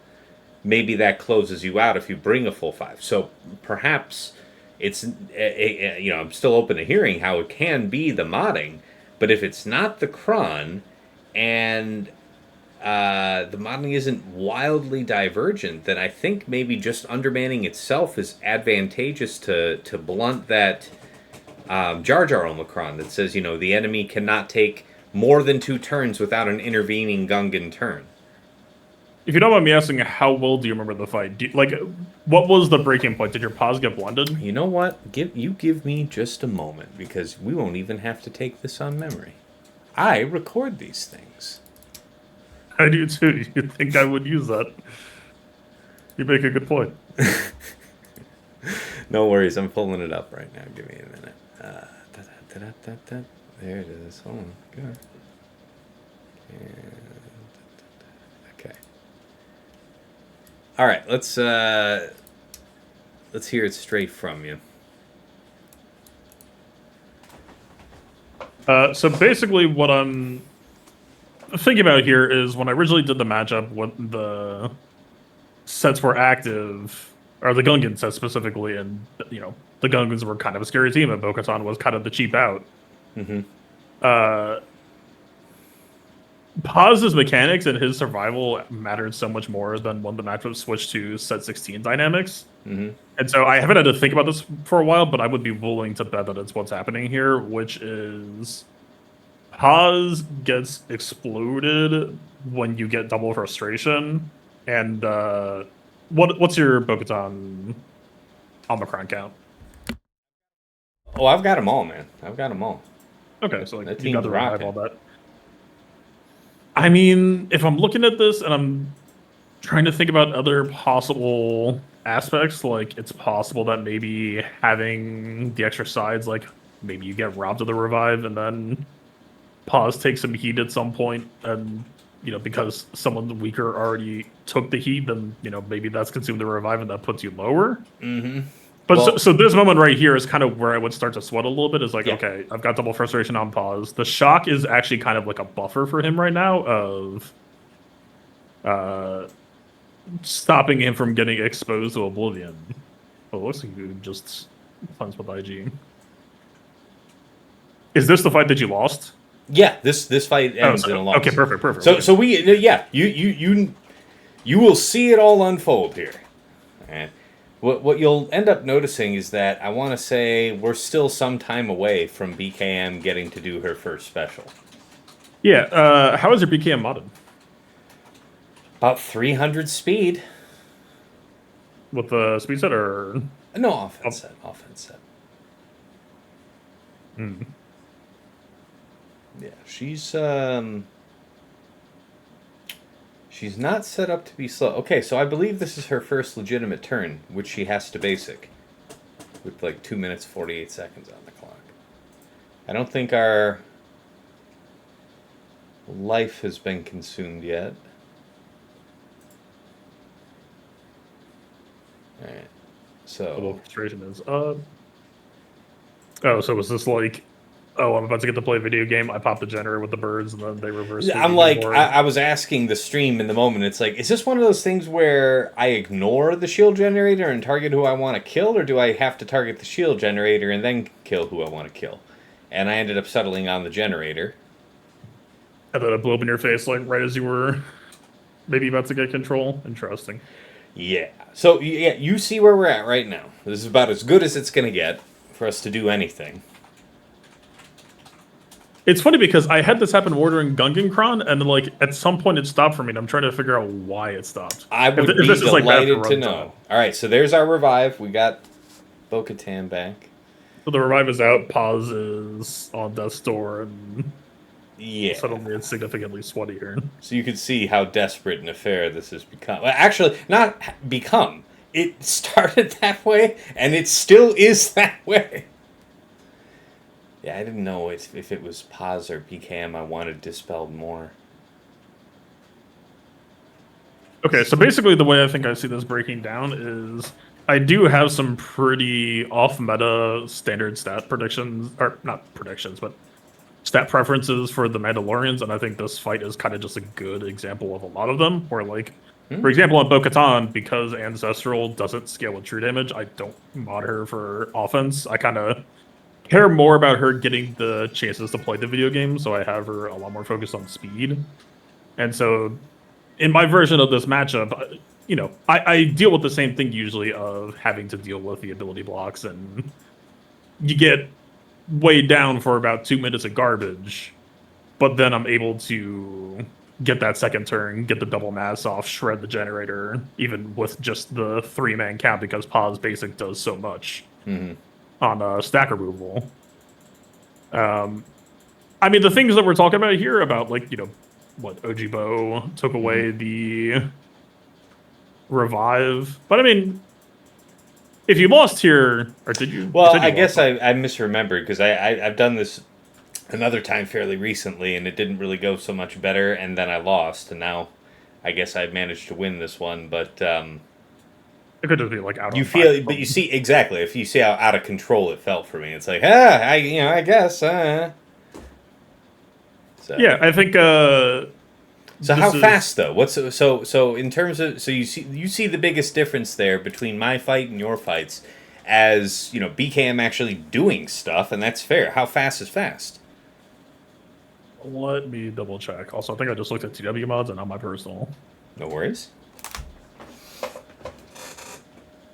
maybe that closes you out if you bring a full 5. So perhaps it's I'm still open to hearing how it can be the modding, but if it's not the cron and the modding isn't wildly divergent, then I think maybe just undermanning itself is advantageous to blunt that Jar Jar Omicron that says the enemy cannot take more than 2 turns without an intervening Gungan turn. If you don't mind me asking, how well do you remember the fight? What was the breaking point? Did your pause get blended? You know what? Give me just a moment because we won't even have to take this on memory. I record these things. I do too. You'd think I would use that. You make a good point. No worries, I'm pulling it up right now. Give me a minute. There it is. Hold on. Good. Okay. All right. Let's hear it straight from you. So basically, what I'm thinking about here is when I originally did the matchup, what the sets were active, or the Gungan sets specifically, and the Gungans were kind of a scary team, and Bo-Katan was kind of the cheap out. Paz's mechanics and his survival mattered so much more than when the matchup switched to set 16 dynamics. And so I haven't had to think about this for a while, but I would be willing to bet that it's what's happening here, which is Paz gets exploded when you get double frustration. And what's your Bo-Katan Omicron count? Oh, I've got them all, man. I've got them all. Okay, so That you got team's to revive rocking. all that. I mean, if I'm looking at this and I'm trying to think about other possible aspects, like it's possible that maybe having the extra sides, like maybe you get robbed of the revive and then Pause takes some heat at some point, and because someone weaker already took the heat, then maybe that's consumed the revive and that puts you lower. But Well- so this moment right here is kind of where I would start to sweat a little bit. Is like, Yeah. okay, I've got double frustration on Pause. The shock is actually kind of like a buffer for him right now of stopping him from getting exposed to Oblivion. Oh, it looks like you just funds with IG. Is this the fight that you lost? Yeah, this fight ends in a loss. Okay, perfect. So we you will see it all unfold here. And what you'll end up noticing is that I want to say we're still some time away from BKM getting to do her first special. Yeah, how is your BKM modded? About 300 speed. With the speed set or? No, offense set. She's not set up to be slow. Okay, so I believe this is her first legitimate turn, which she has to basic. With like 2 minutes, 48 seconds on the clock. I don't think our life has been consumed yet. Alright. So frustration is so was this like, oh, I'm about to get to play a video game, I pop the generator with the birds and then they reverse feed I'm me like, more? I was asking the stream in the moment, it's like, is this one of those things where I ignore the shield generator and target who I want to kill, or do I have to target the shield generator and then kill who I want to kill? And I ended up settling on the generator. And then it blew up in your face, like, right as you were maybe about to get control. Interesting. Yeah. So, yeah, you see where we're at right now. This is about as good as it's going to get for us to do anything. It's funny because I had this happen ordering Gungenkron, and like at some point it stopped for me, and I'm trying to figure out why it stopped. I would be this is, like, bad delighted for to runtime. know. All right, so there's our revive. We got Bo-Katan back. So the revive is out, pause is on death's door, and Yeah. suddenly it's significantly sweatier. So you can see how desperate an affair this has become. Well, actually, not become. It started that way, and it still is that way. Yeah, I didn't know if it was pause or PKM I wanted dispelled more. Okay, so basically the way I think I see this breaking down is I do have some pretty off-meta standard stat predictions, or not predictions, but stat preferences for the Mandalorians, and I think this fight is kind of just a good example of a lot of them, where like, for example, on Bo-Katan, because Ancestral doesn't scale with true damage, I don't mod her for offense. I kind of care more about her getting the chances to play the video game, so I have her a lot more focused on speed. And so, in my version of this matchup, you know, I deal with the same thing usually of having to deal with the ability blocks, and you get weighed down for about 2 minutes of garbage, but then I'm able to get that second turn, get the double mass off, shred the generator, even with just the 3-man count, because pause basic does so much. On stack removal. I mean, the things that we're talking about here about, like, you know, what, Ojibo took away the revive. But I mean, if you lost here, or did you? Well, you I guess I misremembered, because I've done this another time fairly recently, and it didn't really go so much better, and then I lost, and now I guess I've managed to win this one, but it could just be like out. You feel, but you see exactly. If you see how out of control it felt for me, it's like, I guess. So. Yeah, I think. So how fast though? What's so in terms of you see the biggest difference there between my fight and your fights, as you know, BKM actually doing stuff, and that's fair. How fast is fast? Let me double check. Also, I think I just looked at TW mods and not my personal. No worries.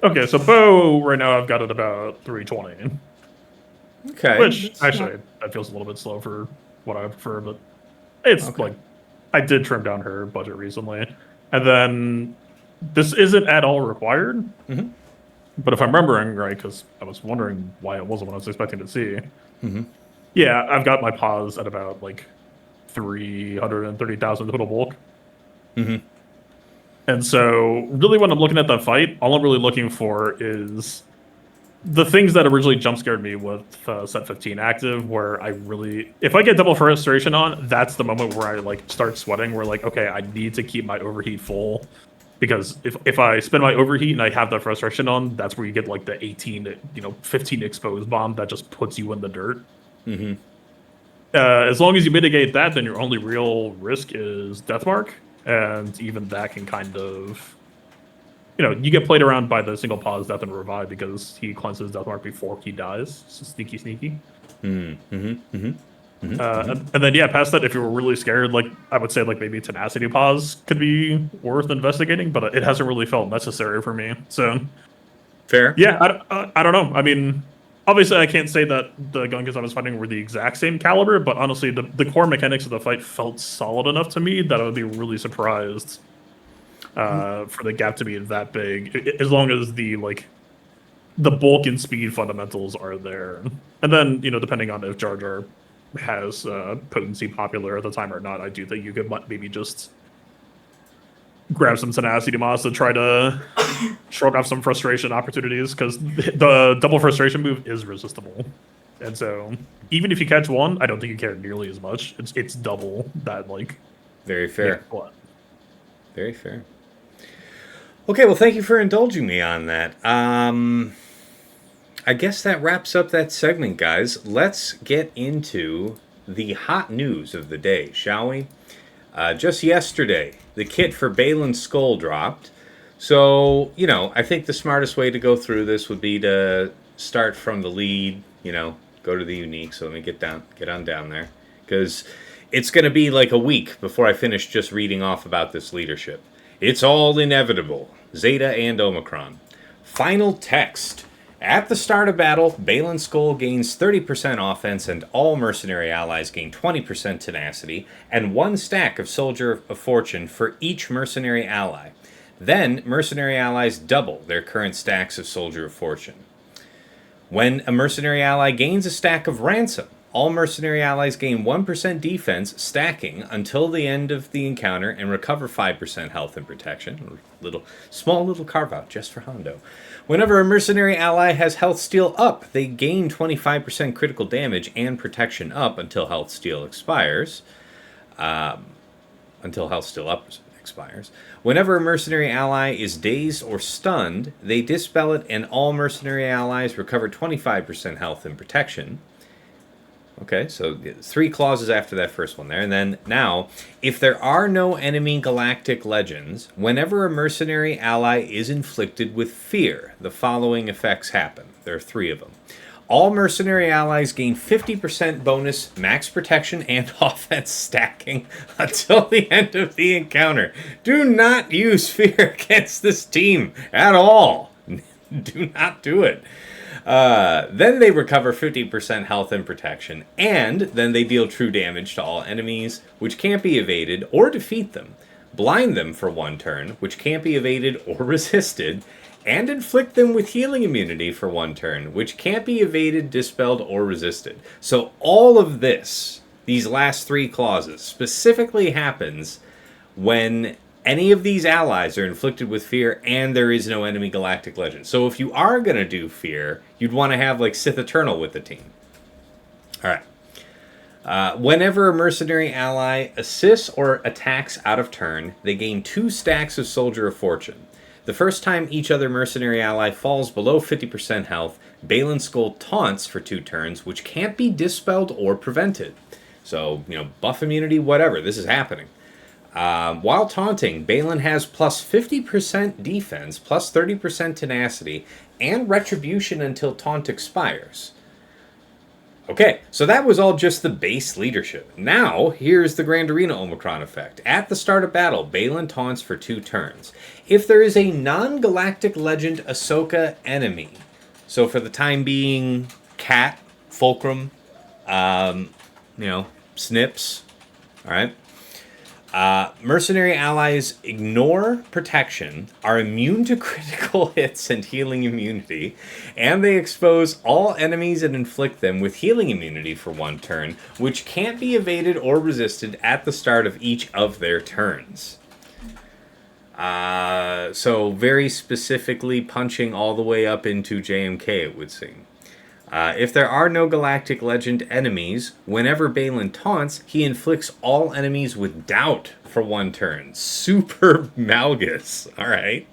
Okay, so Bo right now I've got it about 320. Okay. Which actually that feels a little bit slow for what I prefer, but it's like I did trim down her budget recently, and then this isn't at all required. But if I'm remembering right, because I was wondering why it wasn't what I was expecting to see. Yeah, I've got my pause at about like 330,000 total bulk. And so, really, when I'm looking at that fight, all I'm really looking for is the things that originally jump scared me with set 15 active, where I really, if I get double frustration on, that's the moment where I like start sweating. Where like, okay, I need to keep my overheat full, because if I spend my overheat and I have that frustration on, that's where you get like the 18, 15 exposed bomb that just puts you in the dirt. As long as you mitigate that, then your only real risk is Deathmark. And even that can kind of, you get played around by the single pause, death, and revive, because he cleanses Deathmark before he dies. So sneaky. And then, yeah, past that, if you were really scared, like, I would say, like, maybe Tenacity Pause could be worth investigating, but it hasn't really felt necessary for me. So, fair. Yeah, I don't know. I mean, obviously, I can't say that the Gunkins I was fighting were the exact same caliber, but honestly, the core mechanics of the fight felt solid enough to me that I would be really surprised for the gap to be that big, as long as the bulk and speed fundamentals are there. And then, depending on if Jar Jar has potency popular at the time or not, I do think you could maybe just grab some tenacity moss to try to shrug off some frustration opportunities, because the double frustration move is resistible. And so even if you catch one, I don't think you care nearly as much. It's double that, like. Very fair. What? Very fair. Okay, well, thank you for indulging me on that. I guess that wraps up that segment, guys. Let's get into the hot news of the day, shall we? Just yesterday, the kit for Baylan Skoll dropped. So, I think the smartest way to go through this would be to start from the lead, go to the unique. So let me get on down there. Because it's going to be like a week before I finish just reading off about this leadership. It's all inevitable. Zeta and Omicron. Final text. At the start of battle, Baylan Skoll gains 30% offense and all mercenary allies gain 20% tenacity and 1 stack of Soldier of Fortune for each mercenary ally. Then, mercenary allies double their current stacks of Soldier of Fortune. When a mercenary ally gains a stack of Ransom, all mercenary allies gain 1% defense stacking until the end of the encounter and recover 5% health and protection. Small little carve out just for Hondo. Whenever a mercenary ally has health steal up, they gain 25% critical damage and protection up until health steal expires. Whenever a mercenary ally is dazed or stunned, they dispel it and all mercenary allies recover 25% health and protection. Okay, so 3 clauses after that first one there. And then now, if there are no enemy galactic legends, whenever a mercenary ally is inflicted with fear, the following effects happen. There are 3 of them. All mercenary allies gain 50% bonus max protection and offense stacking until the end of the encounter. Do not use fear against this team at all. Do not do it. Then they recover 50% health and protection, and then they deal true damage to all enemies, which can't be evaded or defeat them, blind them for 1 turn, which can't be evaded or resisted, and inflict them with healing immunity for 1 turn, which can't be evaded, dispelled, or resisted. So all of this, these last 3 clauses, specifically happens when any of these allies are inflicted with fear and there is no enemy galactic legend. So if you are going to do fear, you'd want to have like Sith Eternal with the team. Alright. Whenever a mercenary ally assists or attacks out of turn, they gain 2 stacks of Soldier of Fortune. The first time each other mercenary ally falls below 50% health, Baylan Skoll taunts for 2 turns, which can't be dispelled or prevented. So, buff immunity, whatever, this is happening. While taunting, Baylan has plus 50% defense, plus 30% tenacity, and retribution until taunt expires. Okay, so that was all just the base leadership. Now, here's the Grand Arena Omicron effect. At the start of battle, Baylan taunts for 2 turns. If there is a non-galactic legend Ahsoka enemy, so for the time being, Cat, Fulcrum, Snips, alright? Mercenary allies ignore protection, are immune to critical hits and healing immunity, and they expose all enemies and inflict them with healing immunity for 1 turn, which can't be evaded or resisted at the start of each of their turns. So very specifically punching all the way up into JMK, it would seem. If there are no Galactic Legend enemies, whenever Baylan taunts, he inflicts all enemies with doubt for 1 turn. Super Malgus. Alright.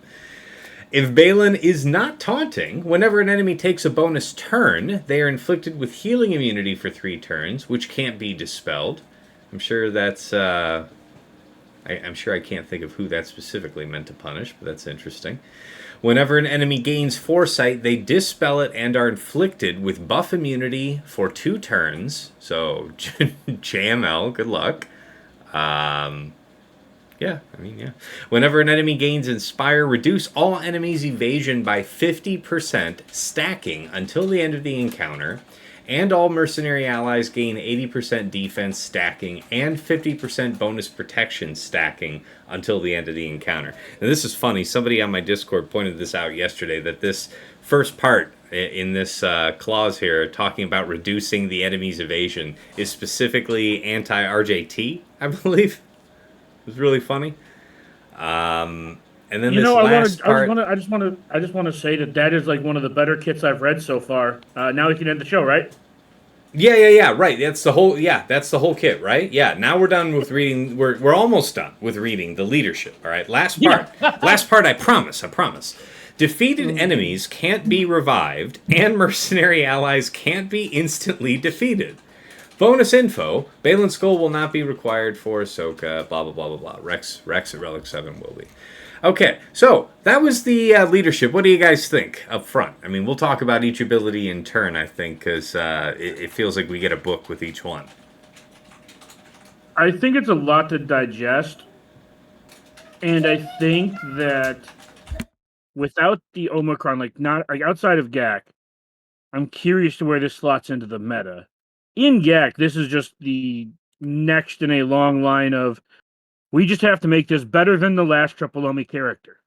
If Baylan is not taunting, whenever an enemy takes a bonus turn, they are inflicted with healing immunity for 3 turns, which can't be dispelled. I'm sure that's... I'm sure I can't think of who that's specifically meant to punish, but that's interesting. Whenever an enemy gains foresight, they dispel it and are inflicted with buff immunity for 2 turns. So, JML, good luck. Yeah. Whenever an enemy gains Inspire, reduce all enemies' evasion by 50%, stacking until the end of the encounter. And all mercenary allies gain 80% defense stacking and 50% bonus protection stacking until the end of the encounter. And this is funny. Somebody on my Discord pointed this out yesterday, that this first part in this clause here, talking about reducing the enemy's evasion, is specifically anti-RJT, I believe. It was really funny. And then You this know, last part. I just want to say that is like one of the better kits I've read so far. Now we can end the show, right? Yeah. Right. That's the whole. Yeah, that's the whole kit, right? Yeah. Now we're done with reading. We're almost done with reading the leadership. All right. Last part. Last part. I promise. I promise. Defeated enemies can't be revived, and mercenary allies can't be instantly defeated. Bonus info: Baylan Skoll will not be required for Ahsoka. Blah blah blah blah blah. Rex at Relic 7 will be. Okay, so that was the leadership. What do you guys think up front? I mean, we'll talk about each ability in turn, I think, because it feels like we get a book with each one. I think it's a lot to digest, and I think that without the Omicron, not like outside of GAC, I'm curious to where this slots into the meta. In GAC, this is just the next in a long line of we just have to make this better than the last Triple Omi character.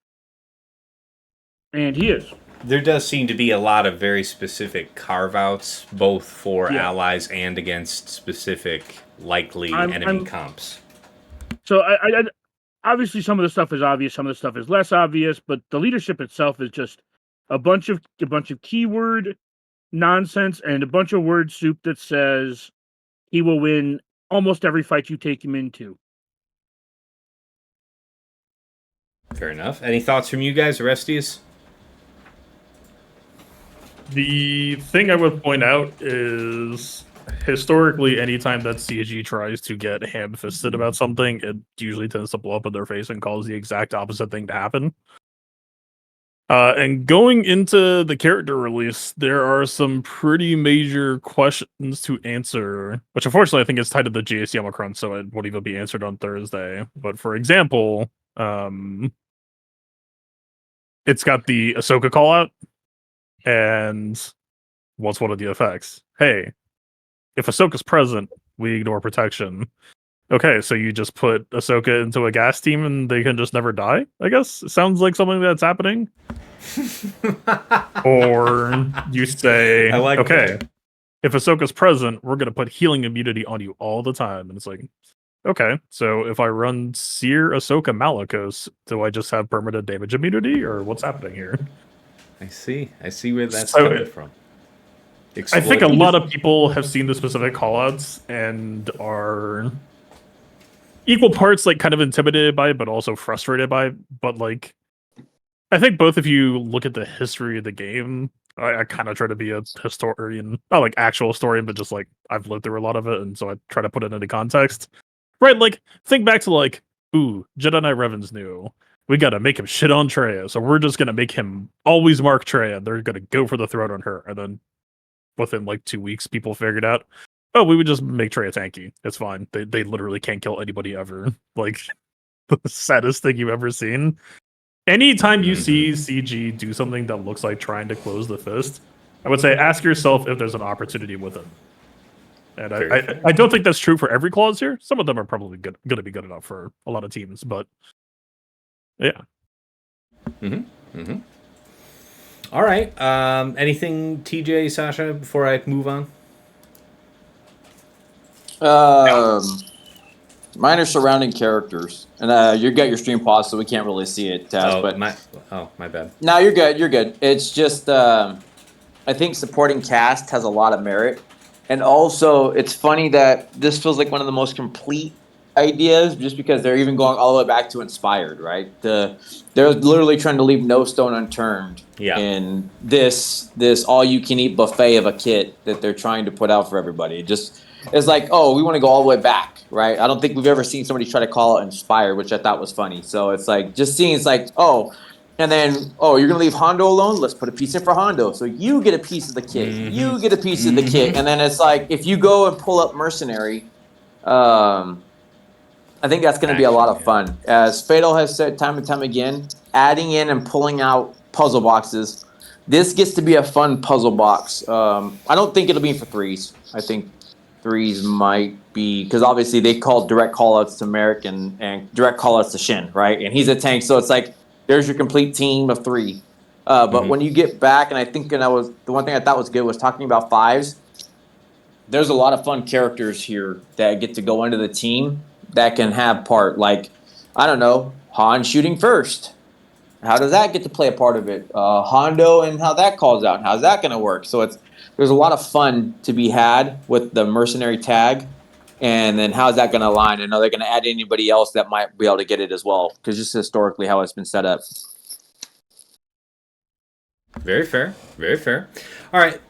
And he is. There does seem to be a lot of very specific carve-outs, both for allies and against specific likely enemy comps. So I obviously some of the stuff is obvious, some of the stuff is less obvious, but the leadership itself is just a bunch of keyword nonsense and a bunch of word soup that says he will win almost every fight you take him into. Fair enough. Any thoughts from you guys, Orestes? The thing I would point out is historically, anytime that CG tries to get ham-fisted about something, it usually tends to blow up in their face and cause the exact opposite thing to happen. And going into the character release, there are some pretty major questions to answer, which unfortunately I think is tied to the GAC Omicron, so it won't even be answered on Thursday. But for example, it's got the Ahsoka callout, and what's one of the effects? Hey, if Ahsoka's present, we ignore protection. Okay, so you just put Ahsoka into a gas team and they can just never die? I guess it sounds like something that's happening. Or you say, okay, if Ahsoka's present, we're going to put healing immunity on you all the time. And it's like, okay, so if I run Seer Ahsoka Malicos, do I just have permanent damage immunity, or what's happening here? I see where that's coming from. I think a lot of people have seen the specific callouts and are equal parts like kind of intimidated by it, but also frustrated by it. But like, I think both of you look at the history of the game. I kind of try to be a historian, not like actual historian, but just like I've lived through a lot of it, and so I try to put it into context. Right, like think back to like, ooh, Jedi Knight Revan's new. We gotta make him shit on Traya, so we're just gonna make him always mark Traya. They're gonna go for the throat on her, and then within like 2 weeks, people figured out, oh, we would just make Traya tanky. It's fine. They literally can't kill anybody ever. Like the saddest thing you've ever seen. Anytime you see CG do something that looks like trying to close the fist, I would say ask yourself if there's an opportunity with it. And I don't think that's true for every clause here. Some of them are probably going to be good enough for a lot of teams, but yeah. All right. Anything, TJ, Sasha, before I move on? Mine are surrounding characters, and you got your stream paused, so we can't really see it, Taz. My bad. No, you're good. You're good. It's just I think supporting cast has a lot of merit, and also it's funny that this feels like one of the most complete ideas, just because they're even going all the way back to Inspired, right? They're literally trying to leave no stone unturned in this all-you-can-eat buffet of a kit that they're trying to put out for everybody. It's like, oh, we want to go all the way back, right? I don't think we've ever seen somebody try to call it Inspired, which I thought was funny. So it's like, just seeing, it's like, oh, and then, oh, you're going to leave Hondo alone? Let's put a piece in for Hondo. So you get a piece of the kit. You get a piece of the kit. And then it's like, if you go and pull up Mercenary, I think that's going to be a lot of fun. As Fatal has said time and time again, adding in and pulling out puzzle boxes, this gets to be a fun puzzle box. I don't think it'll be for threes. I think threes might be, because obviously they call direct callouts to Merrick and direct callouts to Shin, right? And he's a tank, so it's like there's your complete team of three. But when you get back, and I think, and the one thing I thought was good was talking about fives. There's a lot of fun characters here that get to go into the team that can have part, like, I don't know, Han shooting first. How does that get to play a part of it? Hondo and how that calls out. How's that going to work? So there's a lot of fun to be had with the mercenary tag. And then how's that going to align? And are they going to add anybody else that might be able to get it as well? Because just historically how it's been set up. Very fair. Very fair. All right.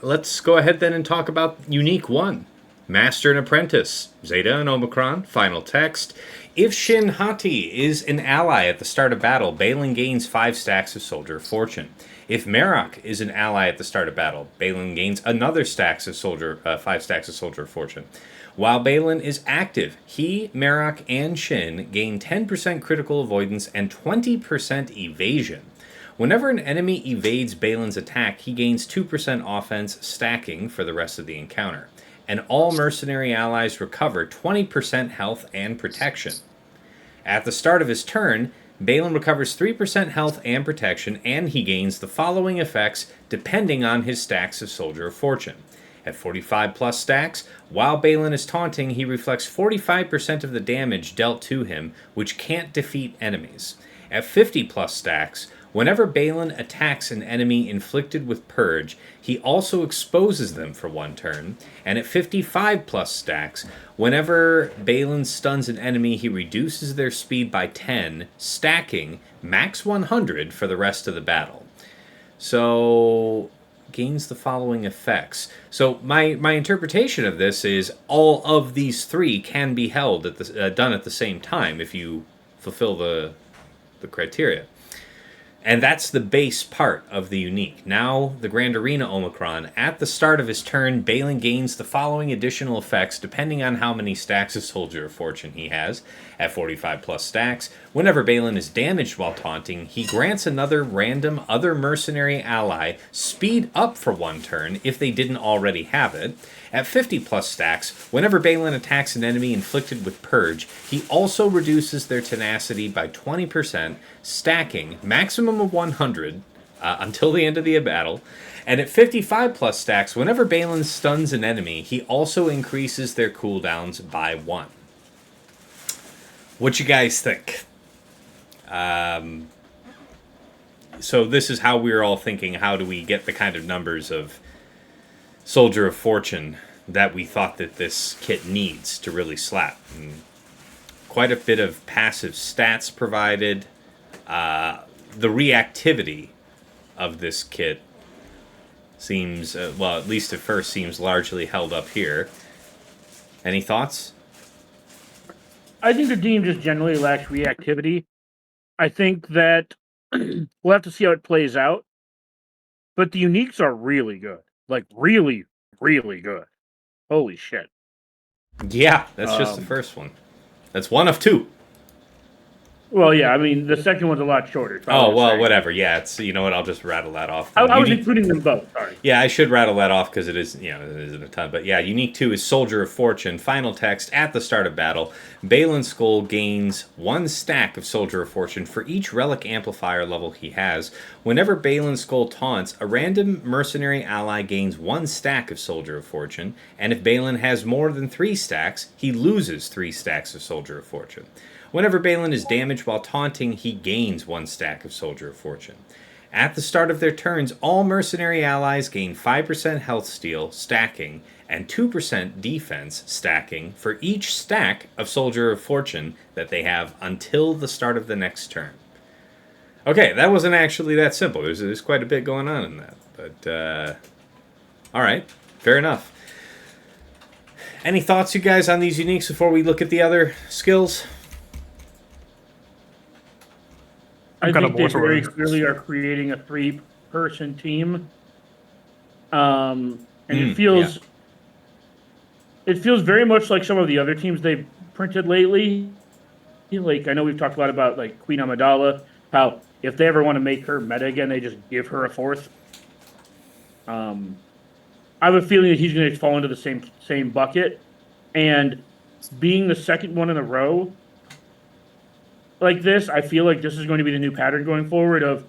Let's go ahead then and talk about Unique 1. Master and Apprentice. Zeta and Omicron. Final text. If Shin Hati is an ally at the start of battle, Baylan gains 5 stacks of Soldier of Fortune. If Marok is an ally at the start of battle, Baylan gains another 5 stacks of Soldier of Fortune. While Baylan is active, he, Marok, and Shin gain 10% critical avoidance and 20% evasion. Whenever an enemy evades Baylan's attack, he gains 2% offense stacking for the rest of the encounter. And all mercenary allies recover 20% health and protection. At the start of his turn, Baylan recovers 3% health and protection, and he gains the following effects depending on his stacks of Soldier of Fortune. At 45 plus stacks, while Baylan is taunting, he reflects 45% of the damage dealt to him, which can't defeat enemies. At 50 plus stacks, whenever Baylan attacks an enemy inflicted with Purge, he also exposes them for 1 turn. And at 55 plus stacks, whenever Baylan stuns an enemy, he reduces their speed by 10, stacking max 100 for the rest of the battle. So gains the following effects. So my interpretation of this is all of these 3 can be held at done at the same time if you fulfill the criteria. And that's the base part of the unique. Now, the Grand Arena Omicron. At the start of his turn, Baylan gains the following additional effects depending on how many stacks of Soldier of Fortune he has. At 45 plus stacks, whenever Baylan is damaged while taunting, he grants another random other mercenary ally speed up for 1 turn if they didn't already have it. At 50 plus stacks, whenever Baylan attacks an enemy inflicted with Purge, he also reduces their tenacity by 20%, stacking maximum of 100 until the end of the battle. And at 55 plus stacks, whenever Baylan stuns an enemy, he also increases their cooldowns by 1. What you guys think? So this is how we're all thinking, how do we get the kind of numbers of Soldier of Fortune that we thought that this kit needs to really slap. And quite a bit of passive stats provided. The reactivity of this kit seems, well, at least at first, seems largely held up here. Any thoughts? I think the team just generally lacks reactivity. I think that we'll have to see how it plays out. But the uniques are really good. Like, really, really good. Holy shit. Yeah, that's just the first one. That's 1 of 2. Well, yeah, I mean, the second one's a lot shorter. Oh, well, whatever. Yeah, it's, you know what, I'll just rattle that off. I was including them both, sorry. Yeah, I should rattle that off because it is, you know, it isn't a ton. But yeah, Unique 2 is Soldier of Fortune. Final text, at the start of battle, Baylan Skoll gains 1 stack of Soldier of Fortune for each relic amplifier level he has. Whenever Baylan Skoll taunts, a random mercenary ally gains 1 stack of Soldier of Fortune. And if Baylan has more than 3 stacks, he loses 3 stacks of Soldier of Fortune. Whenever Baylan is damaged while taunting, he gains 1 stack of Soldier of Fortune. At the start of their turns, all mercenary allies gain 5% health steal, stacking, and 2% defense, stacking, for each stack of Soldier of Fortune that they have until the start of the next turn. Okay, that wasn't actually that simple. There's quite a bit going on in that. But, alright, fair enough. Any thoughts, you guys, on these uniques before we look at the other skills? I think they very clearly are creating a 3-person team. And it feels very much like some of the other teams they've printed lately. Like, I know we've talked a lot about like Queen Amidala, how if they ever want to make her meta again, they just give her a 4th. I have a feeling that he's going to fall into the same bucket, and being the second one in a row like this, I feel like this is going to be the new pattern going forward of,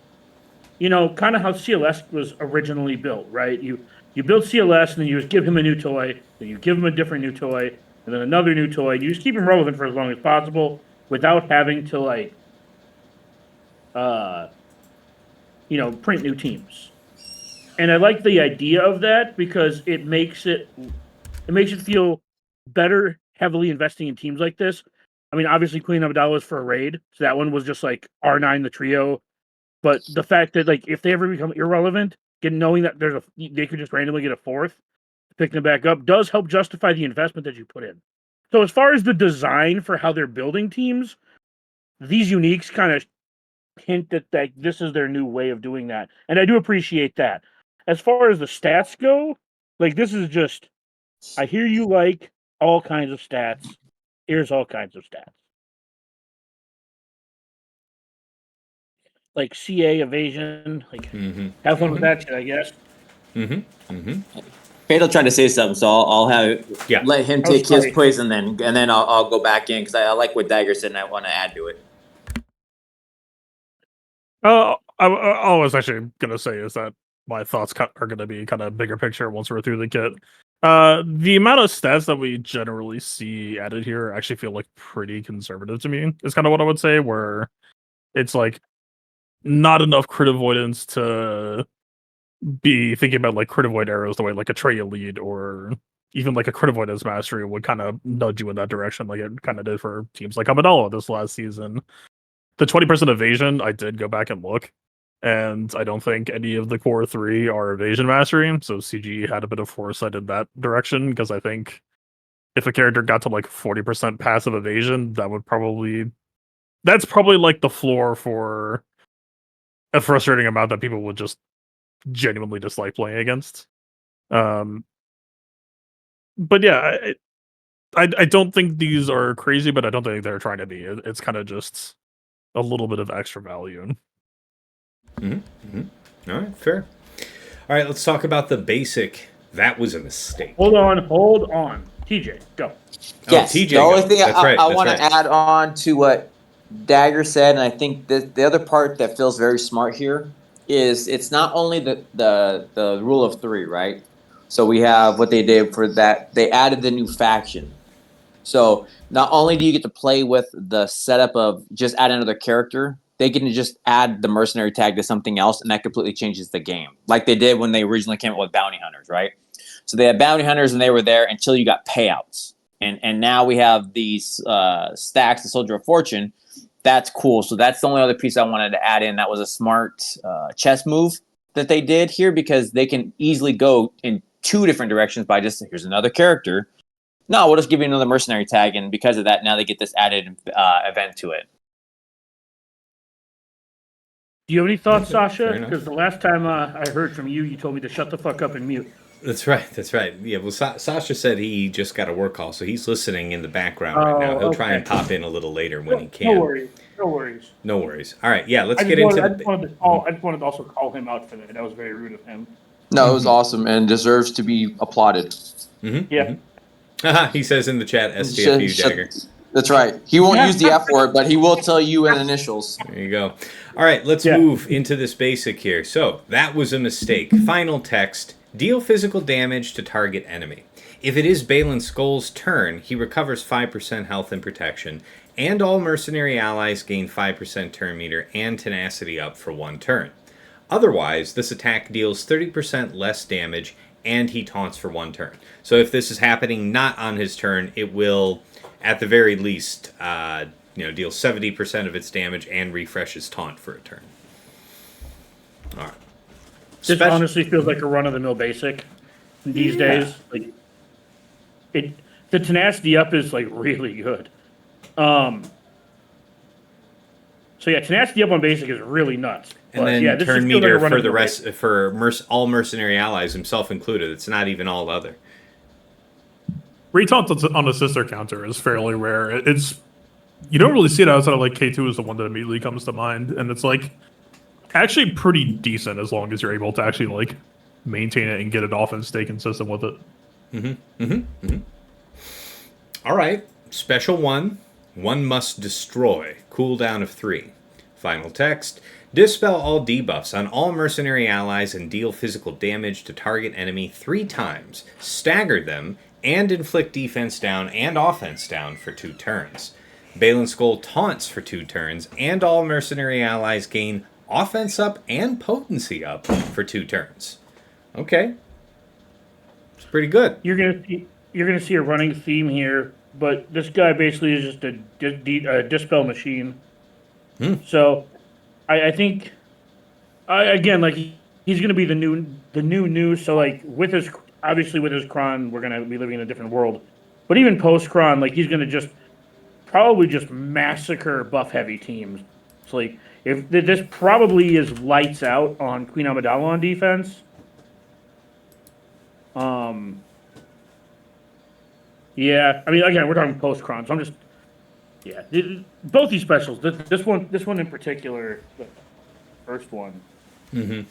you know, kind of how CLS was originally built, right? You build CLS and then you just give him a new toy, then you give him a different new toy, and then another new toy. You just keep him relevant for as long as possible. without having to print new teams. And I like the idea of that because it makes it feel better heavily investing in teams like this. I mean, obviously Queen Amidala was for a raid, so that one was just like R9 the trio. But the fact that if they ever become irrelevant, knowing that they could just randomly get a fourth, picking them back up does help justify the investment that you put in. So as far as the design for how they're building teams, these uniques kind of hint that this is their new way of doing that, and I do appreciate that. As far as the stats go, this is just, I hear you like all kinds of stats. Here's all kinds of stats. Like CA evasion, have fun with that shit, I guess. Fatal tried to say something, so I'll let him take his quiz and then I'll go back in because I like what Dagger said and I want to add to it. I was actually gonna say is that my thoughts are gonna be kind of bigger picture once we're through the kit. The amount of stats that we generally see added here actually feel like pretty conservative to me. Is kind of what I would say. Where it's like not enough crit avoidance to be thinking about like crit avoid arrows the way like a Trey Elite or even like a crit avoidance mastery would kind of nudge you in that direction, like it kind of did for teams like Amidala this last season. The 20% evasion, I did go back and look, and I don't think any of the core 3 are evasion mastery, so CG had a bit of foresight in that direction, because I think if a character got to like 40% passive evasion, that's probably like the floor for a frustrating amount that people would just genuinely dislike playing against. But yeah, I don't think these are crazy, but I don't think they're trying to be. It's kind of just a little bit of extra value. All right, fair. All right, let's talk about the basic. That was a mistake. Hold on. TJ, go. Yes, TJ, the only thing I want right. to add on to what Dagger said, and I think the other part that feels very smart here is it's not only the rule of 3, right? So we have what they did for that. They added the new faction. So not only do you get to play with the setup of just add another character, they can just add the mercenary tag to something else, and that completely changes the game. Like they did when they originally came up with bounty hunters, right? So they had bounty hunters, and they were there until you got payouts. And now we have these stacks, the Soldier of Fortune. That's cool. So that's the only other piece I wanted to add in. That was a smart chess move that they did here, because they can easily go in 2 different directions by just, here's another character. No, we'll just give you another mercenary tag, and because of that, now they get this added event to it. Do you have any thoughts, Sasha? Because the last time I heard from you, you told me to shut the fuck up and mute. That's right. Yeah, well, Sasha said he just got a work call, so he's listening in the background right now. He'll try and pop in a little later when he can. No worries. All right, yeah, let's get into I just wanted to also call him out for that. That was very rude of him. No, it was awesome and deserves to be applauded. Yeah. He says in the chat, STFU Dagger. That's right. He won't use the F word, but he will tell you in initials. There you go. All right, let's move into this basic here. So, that was a mistake. Final text, deal physical damage to target enemy. If it is Baylan Skoll's turn, he recovers 5% health and protection, and all mercenary allies gain 5% turn meter and tenacity up for 1 turn. Otherwise, this attack deals 30% less damage, and he taunts for 1 turn. So if this is happening not on his turn, it will, at the very least, deal 70% of its damage and refresh his taunt for a turn. All right. This honestly feels like a run-of-the-mill basic these days. Like, the tenacity up is like really good. So yeah, tenacity up on basic is really nuts. And then turn meter for the rest, for all mercenary allies, himself included. It's not even all other. Retaunt on a sister counter is fairly rare. It's, you don't really see it outside of like K2 is the one that immediately comes to mind, and it's like actually pretty decent as long as you're able to actually like maintain it and get it off and stay consistent with it. All right, special 1 must destroy, cooldown of 3. Final text, dispel all debuffs on all mercenary allies and deal physical damage to target enemy 3 times, stagger them, and inflict defense down and offense down for 2 turns. Baylan Skoll taunts for 2 turns, and all mercenary allies gain offense up and potency up for 2 turns. Okay. It's pretty good. You're gonna see a running theme here, but this guy basically is just a dispel machine. So, I think, again, like he's gonna be the new. So like with his Kron, we're gonna be living in a different world. But even post Kron, like he's gonna probably just massacre buff heavy teams. So like if this probably is lights out on Queen Amidala on defense. Yeah, I mean, again, we're talking post Kron, so I'm just, both these specials. This one in particular, the first one, is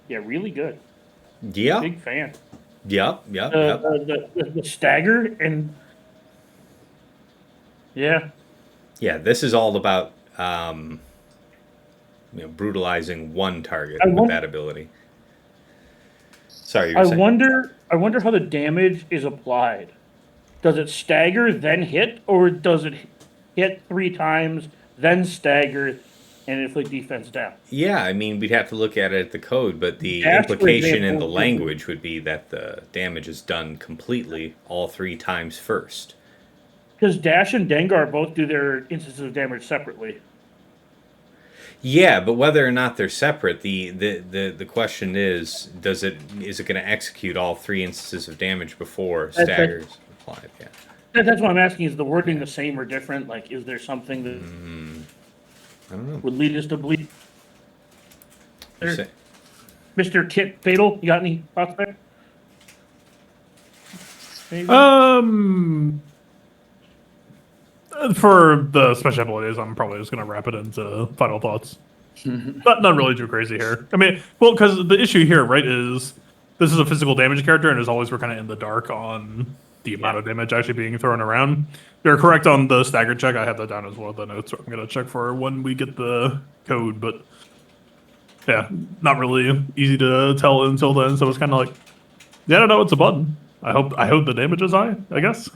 really good. Yeah. Big fan. Yep. The stagger and yeah. This is all about brutalizing one target with that ability. Sorry, I wonder how the damage is applied. Does it stagger then hit, or does it hit 3 times then stagger and inflict defense down? Yeah, I mean, we'd have to look at it at the code, but the Dash, implication in the language would be that the damage is done completely all 3 times first. Because Dash and Dengar both do their instances of damage separately. Yeah, but whether or not they're separate, the question is is it going to execute all 3 instances of damage before staggers applied? Yeah. That's what I'm asking. Is the wording the same or different? Like, is there something that I don't know. would lead us to believe? Mr. Kit Fatal, you got any thoughts there? Maybe? For the special abilities, I'm probably just going to wrap it into final thoughts. Not really too crazy here. I mean, well, because the issue here, right, is this is a physical damage character, and as always, we're kind of in the dark on the amount of damage actually being thrown around. You're correct on the stagger check. I have that down as one of the notes. I'm going to check for when we get the code, but yeah, not really easy to tell until then. So it's kind of like, I don't know, it's a button. I hope the damage is high, I guess.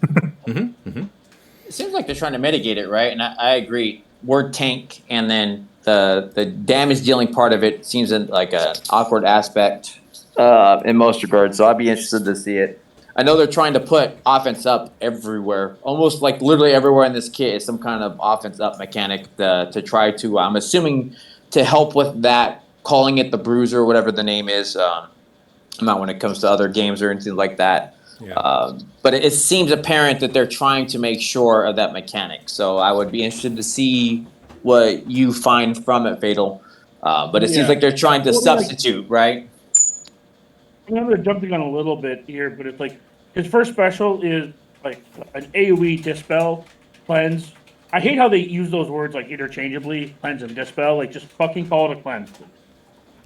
It seems like they're trying to mitigate it, right? And I agree. Word tank, and then the damage dealing part of it seems like an awkward aspect in most regards. So I'd be interested to see it. I know they're trying to put offense up everywhere, almost like literally everywhere in this kit is some kind of offense up mechanic to try to, I'm assuming, to help with that, calling it the bruiser, whatever the name is. Not when it comes to other games or anything like that. Yeah. But it seems apparent that they're trying to make sure of that mechanic. So I would be interested to see what you find from it, Fatal. But it seems like they're trying to substitute, right? I'm going to jump the gun a little bit here, but it's like his first special is like an AoE dispel, cleanse. I hate how they use those words like interchangeably, cleanse and dispel. Like just fucking call it a cleanse.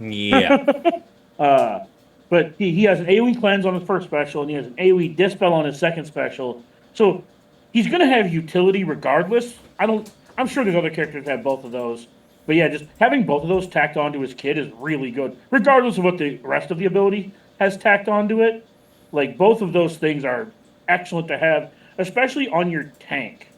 Yeah. But he has an AoE cleanse on his first special, and he has an AoE dispel on his second special. So he's going to have utility regardless. I'm sure there's other characters that have both of those. But yeah, just having both of those tacked onto his kit is really good, regardless of what the rest of the ability has tacked onto it. Like, both of those things are excellent to have, especially on your tank.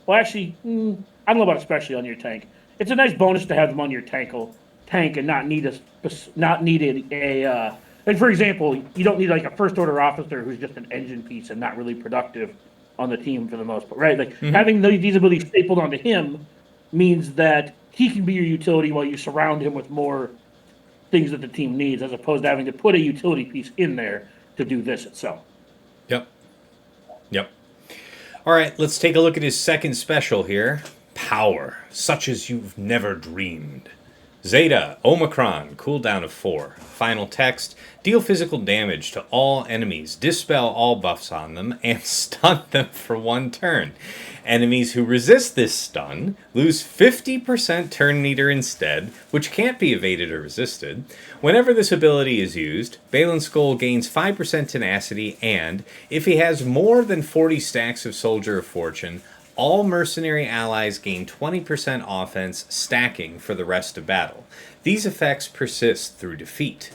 Well, actually, I don't know about especially on your tank. It's a nice bonus to have them on your tank and not need a like, for example, you don't need like a first order officer who's just an engine piece and not really productive on the team for the most part, right? Like having these abilities stapled onto him means that he can be your utility while you surround him with more things that the team needs, as opposed to having to put a utility piece in there to do this itself. Yep. All right, let's take a look at his second special here. Power, such as you've never dreamed. Zeta, Omicron, cooldown of 4. Final text, deal physical damage to all enemies, dispel all buffs on them, and stun them for 1 turn. Enemies who resist this stun lose 50% turn meter instead, which can't be evaded or resisted. Whenever this ability is used, Baylan Skoll gains 5% tenacity, and if he has more than 40 stacks of Soldier of Fortune, all mercenary allies gain 20% offense stacking for the rest of battle. These effects persist through defeat.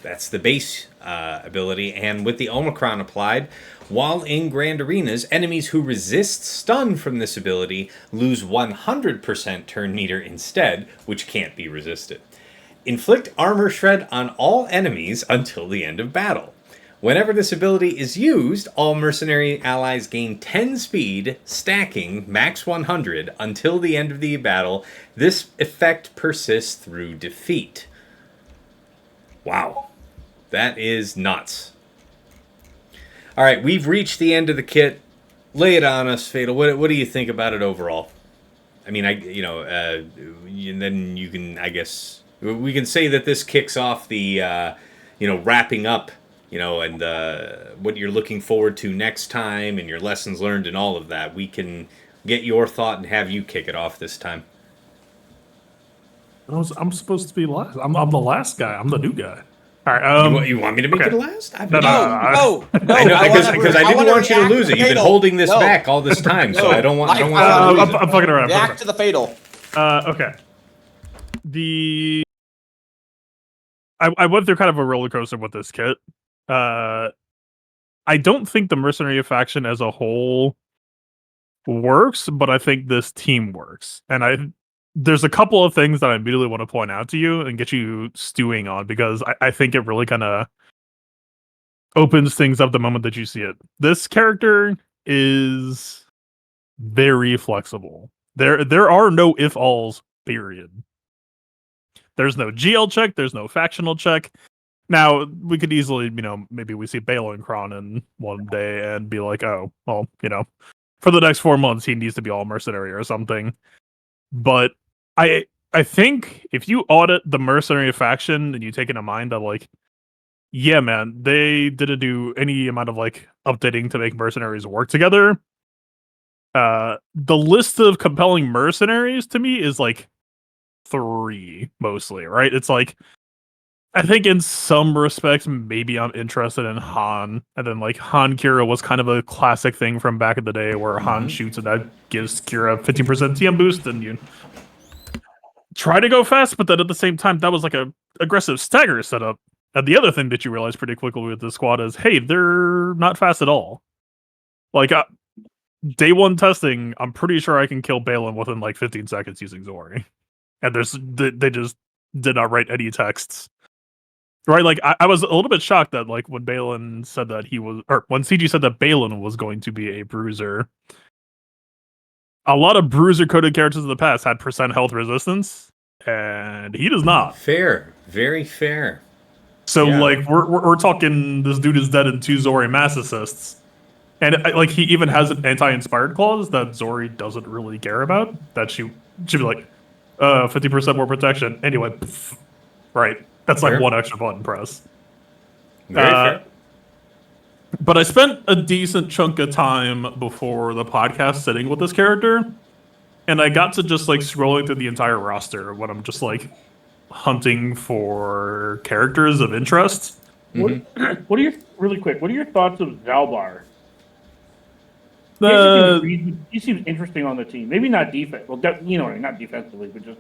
That's the base ability. And with the Omicron applied, while in Grand Arenas, enemies who resist stun from this ability lose 100% turn meter instead, which can't be resisted. Inflict armor shred on all enemies until the end of battle. Whenever this ability is used, all mercenary allies gain 10 speed, stacking max 100 until the end of the battle. This effect persists through defeat. Wow. That is nuts. All right, we've reached the end of the kit. Lay it on us, Fatal. What do you think about it overall? I mean, and then you can, I guess, we can say that this kicks off the, wrapping up, and what you're looking forward to next time and your lessons learned and all of that. We can get your thought and have you kick it off this time. I'm supposed to be last. I'm the last guy. I'm the new guy. All right. You want me to make okay. it last? No. I know, because I didn't want you to lose it. You've been holding this back all this time, so I don't want you to lose it. I'm fucking around. Back to the Fatal. Okay. I went through kind of a roller coaster with this kit. I don't think the mercenary faction as a whole works, but I think this team works. And there's a couple of things that I immediately want to point out to you and get you stewing on, because I think it really kind of opens things up the moment that you see it. This character is very flexible. There are no if-alls, period. There's no GL check, there's no factional check. Now, we could easily, maybe we see Baylan Kron in one day and be like, oh, well, for the next 4 months, he needs to be all mercenary or something. But I think if you audit the mercenary faction and you take into mind that, like, yeah, man, they didn't do any amount of, like, updating to make mercenaries work together. The list of compelling mercenaries to me is, like, 3, mostly, right? It's like, I think in some respects, maybe I'm interested in Han. And then, like, Han Kira was kind of a classic thing from back in the day where Han shoots and that gives Kira 15% TM boost, and you try to go fast, but then at the same time, that was like a aggressive stagger setup. And the other thing that you realize pretty quickly with this squad is, hey, they're not fast at all. Like, day one testing, I'm pretty sure I can kill Baylan within like 15 seconds using Zori. And they just did not write any texts. Right, like, I was a little bit shocked that, like, when Baylan said that when CG said that Baylan was going to be a bruiser, a lot of bruiser-coded characters in the past had % health resistance, and he does not. Fair. Very fair. So, like, we're talking this dude is dead in 2 Zori mass assists. And, like, he even has an anti-inspired clause that Zori doesn't really care about, that she should be like, 50% more protection. Anyway, right. That's like one extra button press. Very fair. But I spent a decent chunk of time before the podcast sitting with this character, and I got to just like scrolling through the entire roster when I'm just like hunting for characters of interest. Mm-hmm. What are your thoughts of Zalbar? He seems interesting on the team. Maybe not defense. Well, not defensively, but just.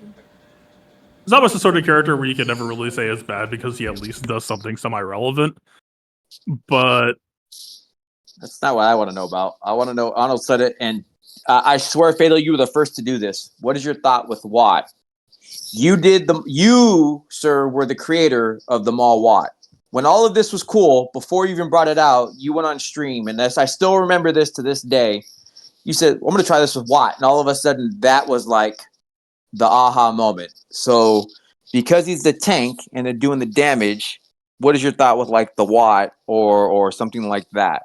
Zalbar's the sort of character where you can never really say it's bad because he at least does something semi-relevant. But that's not what I want to know about. I want to know. Arnold said it, and I swear, Fatal, you were the first to do this. What is your thought with Watt? You, sir, were the creator of the Maul Watt. When all of this was cool, before you even brought it out, you went on stream, and I still remember this to this day. You said, I'm going to try this with Watt, and all of a sudden, that was like the aha moment. So, because he's the tank and they're doing the damage, what is your thought with like the Watt or something like that?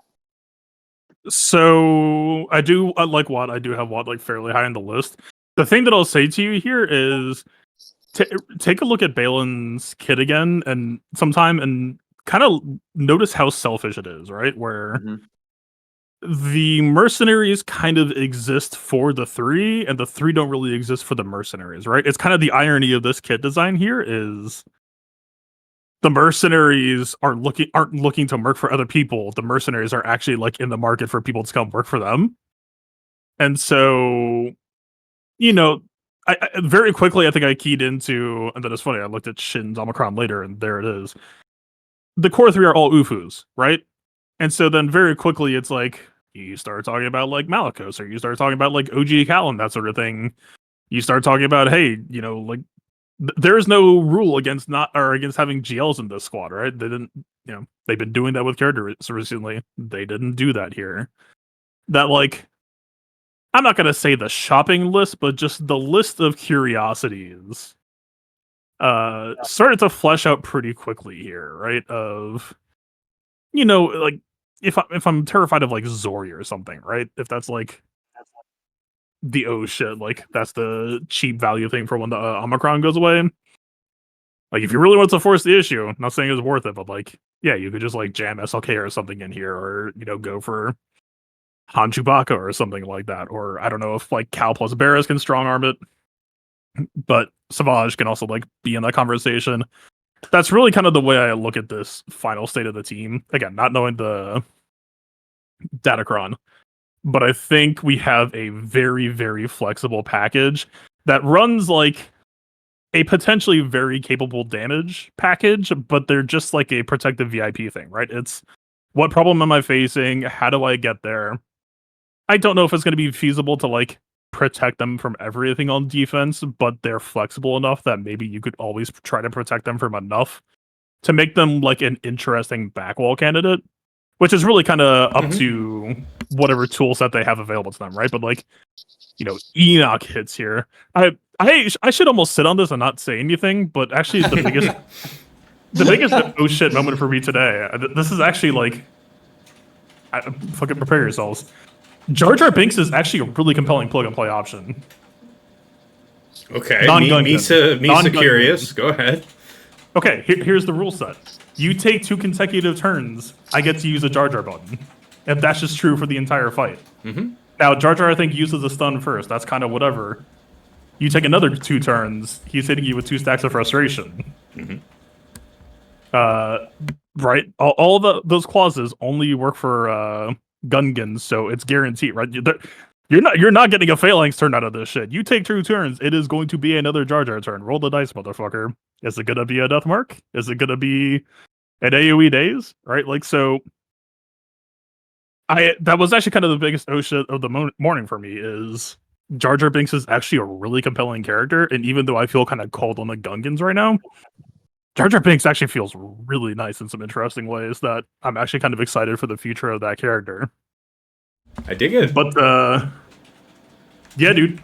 So I do like Watt. I do have Watt like fairly high on the list. The thing that I'll say to you here is take a look at Baylan's kit again and sometime and kind of notice how selfish it is, right? Where the mercenaries kind of exist for the 3 and the 3 don't really exist for the mercenaries, right? It's kind of the irony of this kit design here is the mercenaries aren't looking to work for other people. The mercenaries are actually like in the market for people to come work for them. And so, I very quickly, I think I keyed into, and then it's funny, I looked at Shin's Omicron later, and there it is. the core three are all Ufus, right? And so then very quickly it's like you start talking about like Malicos, or you start talking about like OG Callum, that sort of thing. You start talking about, hey, like there is no rule against against having GLs in this squad, right? They didn't, they've been doing that with characters recently. They didn't do that here. That like, I'm not gonna say the shopping list, but just the list of curiosities started to flesh out pretty quickly here, right? Of like if I'm terrified of like Zori or something, right? If that's like the oh shit, like that's the cheap value thing for when the Omicron goes away. Like if you really want to force the issue, I'm not saying it's worth it, but like yeah, you could just like jam SLK or something in here, or go for Han Chewbacca or something like that. Or I don't know if like Cal plus Barris can strong arm it, but Savage can also like be in that conversation. That's really kind of the way I look at this final state of the team. Again, not knowing the Datacron, but I think we have a very, very flexible package that runs like a potentially very capable damage package, but they're just like a protective VIP thing, right? It's what problem am I facing? How do I get there? I don't know if it's going to be feasible to like protect them from everything on defense, but they're flexible enough that maybe you could always try to protect them from enough to make them like an interesting backwall candidate, which is really kind of up to whatever tool set they have available to them, right? But like, Enoch hits here. I should almost sit on this and not say anything, but actually the biggest oh shit moment for me today. This is actually like, fucking prepare yourselves. Jar Jar Binks is actually a really compelling plug and play option. Okay, Misa curious. Go ahead. Okay, here's the rule set. You take 2 consecutive turns, I get to use a Jar Jar button. If that's just true for the entire fight. Mm-hmm. Now, Jar Jar, I think, uses a stun first. That's kind of whatever. You take another 2 turns, he's hitting you with 2 stacks of frustration. Mm-hmm. Right? All those clauses only work for Gungans, so it's guaranteed, right? You're not getting a phalanx turn out of this shit. You take 2 turns, it is going to be another Jar Jar turn. Roll the dice, motherfucker. Is it gonna be a death mark? Is it gonna be an AoE days? Right? Like, so that was actually kind of the biggest oh shit of the morning for me is Jar Jar Binks is actually a really compelling character, and even though I feel kind of cold on the Gungans right now, Jar Jar Binks actually feels really nice in some interesting ways that I'm actually kind of excited for the future of that character. I dig it. But yeah, dude,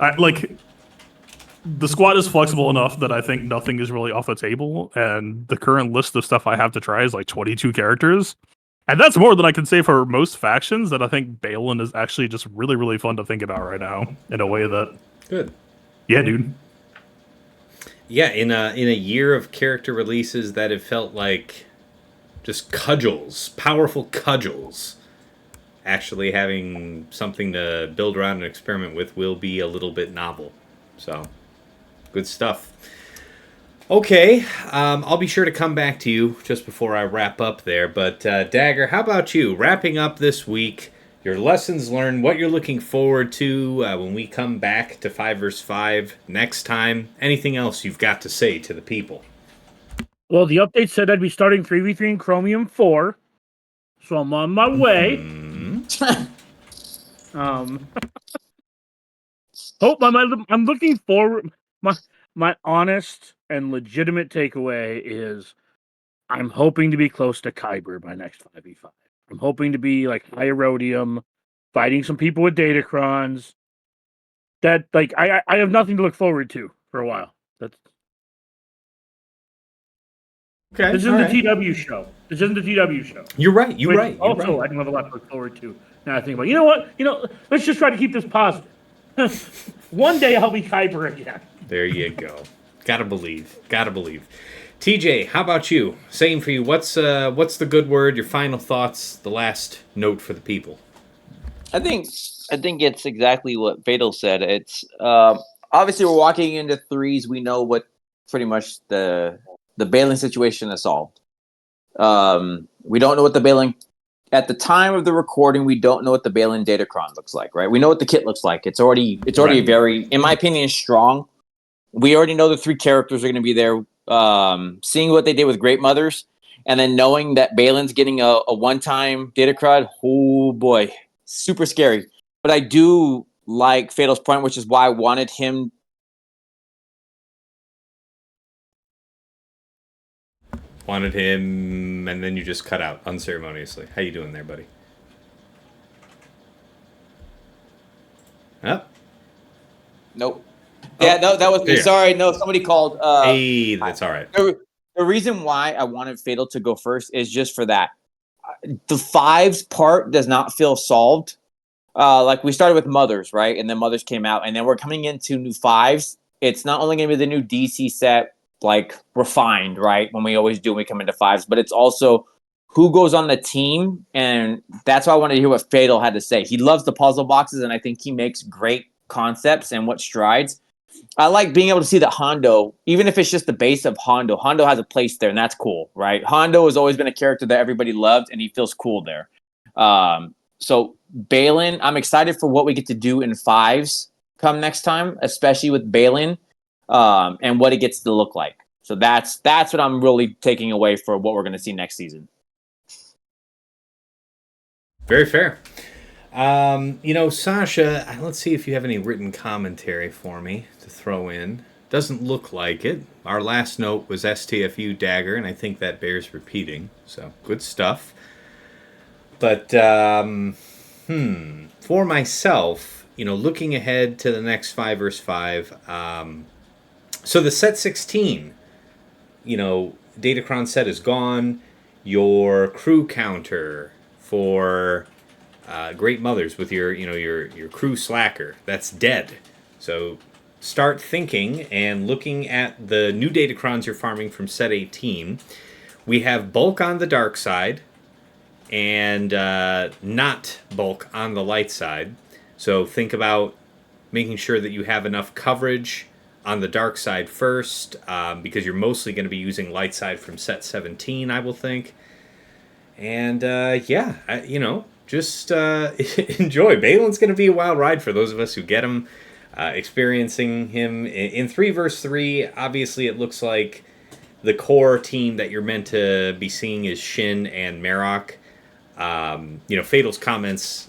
the squad is flexible enough that I think nothing is really off the table, and the current list of stuff I have to try is like 22 characters. And that's more than I can say for most factions, that I think Baylan is actually just really, really fun to think about right now in a way that... Good. Yeah, dude. Yeah, in a year of character releases that have felt like just cudgels, powerful cudgels, actually having something to build around and experiment with will be a little bit novel. So, good stuff. Okay, I'll be sure to come back to you just before I wrap up there. But Dagger, how about you? Wrapping up this week, your lessons learned, what you're looking forward to when we come back to 5 vs. 5 next time. Anything else you've got to say to the people? Well, the update said I'd be starting 3v3 in Chromium 4, so I'm on my way. I'm looking forward. My honest and legitimate takeaway is I'm hoping to be close to Kyber by next 5v5. I'm hoping to be like high Erodium, fighting some people with Datacrons. That like I have nothing to look forward to for a while. That's okay. This isn't the TW show. This isn't the TW show. You're right. You're right. Also, I can have a lot to look forward to. Now I think about, you know what? Let's just try to keep this positive. One day I'll be Kyber again. There you go. Gotta believe. TJ, how about you? Same for you. What's the good word? Your final thoughts? The last note for the people. I think it's exactly what Fatal said. It's obviously we're walking into 3s. We know what pretty much the Baylan situation is solved. We don't know what the Baylan at the time of the recording. We don't know what the Baylan Datacron looks like, right? We know what the kit looks like. It's already right. Very, in my opinion, strong. We already know the 3 characters are going to be there. Seeing what they did with Great Mothers, And then knowing that Baylan's getting a one-time data crud, oh boy, super scary. But I do like Fatal's point, which is why I wanted him. And then you just cut out unceremoniously. How you doing there, buddy? Oh. Nope. Yeah, no, that was me. Sorry, no, somebody called. Hey, that's all right. The reason why I wanted Fatal to go first is just for that. The fives part does not feel solved. Like we started with Mothers, right? And then Mothers came out, and then we're coming into new fives. It's not only going to be the new DC set, like refined, right? When we always do when we come into fives, but it's also who goes on the team, and that's why I wanted to hear what Fatal had to say. He loves the puzzle boxes, and I think he makes great concepts and what strides. I like being able to see that Hondo, even if it's just the base of Hondo has a place there, and that's cool, right? Hondo has always been a character that everybody loved, and he feels cool there. So Baylan, I'm excited for what we get to do in fives come next time, especially with Baylan, and what it gets to look like. So that's what I'm really taking away for what we're going to see next season. Very fair. Sasha, let's see if you have any written commentary for me to throw in. Doesn't look like it. Our last note was STFU Dagger, and I think that bears repeating. So, good stuff. But, for myself, looking ahead to the next 5 vs. 5, so the set 16, Datacron set is gone. Your crew counter for Great Mothers with your crew slacker, that's dead. So start thinking and looking at the new Datacrons you're farming from set 18. We have bulk on the dark side and not bulk on the light side. So think about making sure that you have enough coverage on the dark side first, because you're mostly going to be using light side from set 17, I will think. And just enjoy. Baylan's going to be a wild ride for those of us who get him. Experiencing him in 3 vs. 3, obviously it looks like the core team that you're meant to be seeing is Shin and Marok. Fatal's comments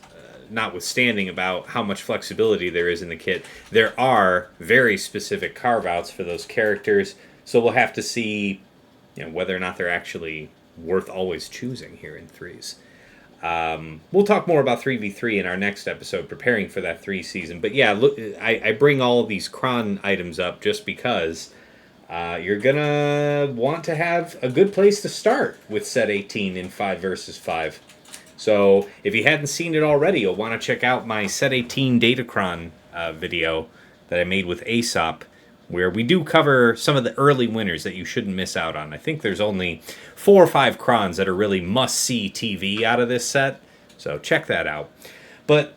notwithstanding about how much flexibility there is in the kit, there are very specific carve-outs for those characters, so we'll have to see whether or not they're actually worth always choosing here in 3s. We'll talk more about 3v3 in our next episode, preparing for that 3 season. But yeah, look, I bring all of these cron items up just because you're gonna want to have a good place to start with set 18 in 5 vs. 5. So if you hadn't seen it already, you'll want to check out my set 18 Datacron video that I made with Aesop, where we do cover some of the early winners that you shouldn't miss out on. I think there's only 4 or 5 crons that are really must-see TV out of this set, so check that out. But,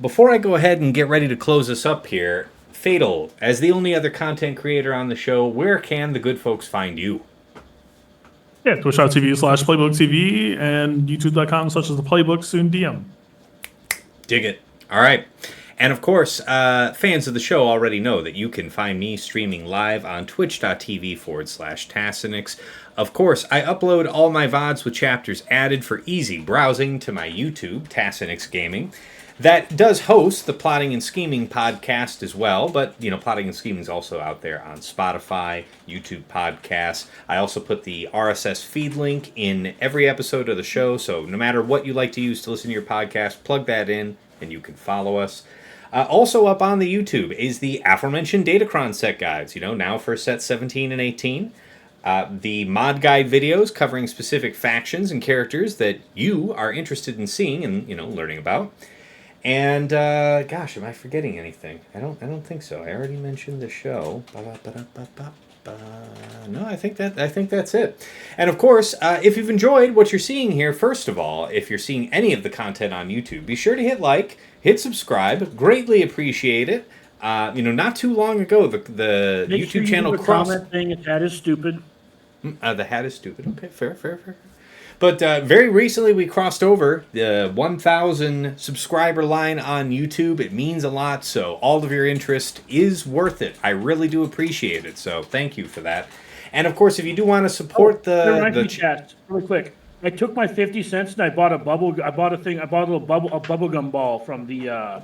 before I go ahead and get ready to close us up here, Fatal, as the only other content creator on the show, where can the good folks find you? Yeah, twitch.tv/PlaybookTV and youtube.com/The Playbook, soon DM. Dig it. All right. And of course, fans of the show already know that you can find me streaming live on twitch.tv/Tassinix. Of course, I upload all my VODs with chapters added for easy browsing to my YouTube, Tassinix Gaming. That does host the Plotting and Scheming podcast as well, but, Plotting and Scheming is also out there on Spotify, YouTube podcasts. I also put the RSS feed link in every episode of the show, so no matter what you like to use to listen to your podcast, plug that in and you can follow us. Also up on the YouTube is the aforementioned Datacron set guides, now for set 17 and 18. The mod guide videos covering specific factions and characters that you are interested in seeing and, learning about. And gosh, am I forgetting anything? I don't think so. I already mentioned the show. No, I think that's it. And of course, if you've enjoyed what you're seeing here, first of all, if you're seeing any of the content on YouTube, be sure to hit like, hit subscribe. Greatly appreciate it. Not too long ago, the Make YouTube sure you channel leave a crossed. comment saying that is stupid. The hat is stupid. Okay, fair. But very recently, we crossed over the 1,000 subscriber line on YouTube. It means a lot, so all of your interest is worth it. I really do appreciate it, so thank you for that. And of course, if you do want to support That reminds me, chat, really quick. I took my 50 cents and I bought a little bubble gum ball from the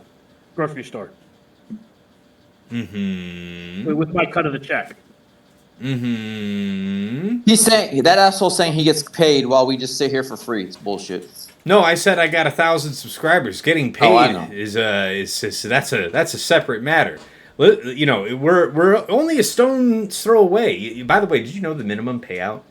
grocery store. With my cut of the check. He's saying that asshole saying he gets paid while we just sit here for free. It's bullshit. No, I said I got 1,000 subscribers. Getting paid I know. is that's a separate matter. You know, we're only a stone's throw away. By the way, did you know the minimum payout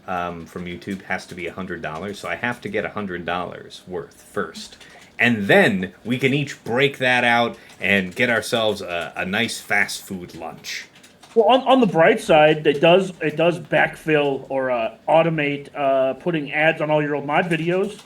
from YouTube has to be $100? So I have to get $100 worth first, and then we can each break that out and get ourselves a nice fast food lunch. Well, on the bright side, it does backfill or automate putting ads on all your old mod videos.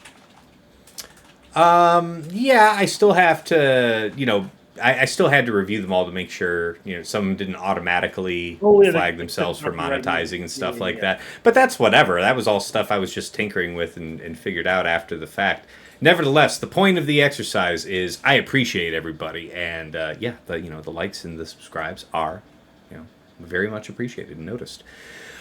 Yeah, I still have to, you know, I still had to review them all to make sure, you know, some didn't automatically flag themselves for monetizing and stuff like that. But that's whatever. That was all stuff I was just tinkering with and figured out after the fact. Nevertheless, the point of the exercise is I appreciate everybody, and the likes and the subscribes are, you know, very much appreciated and noticed.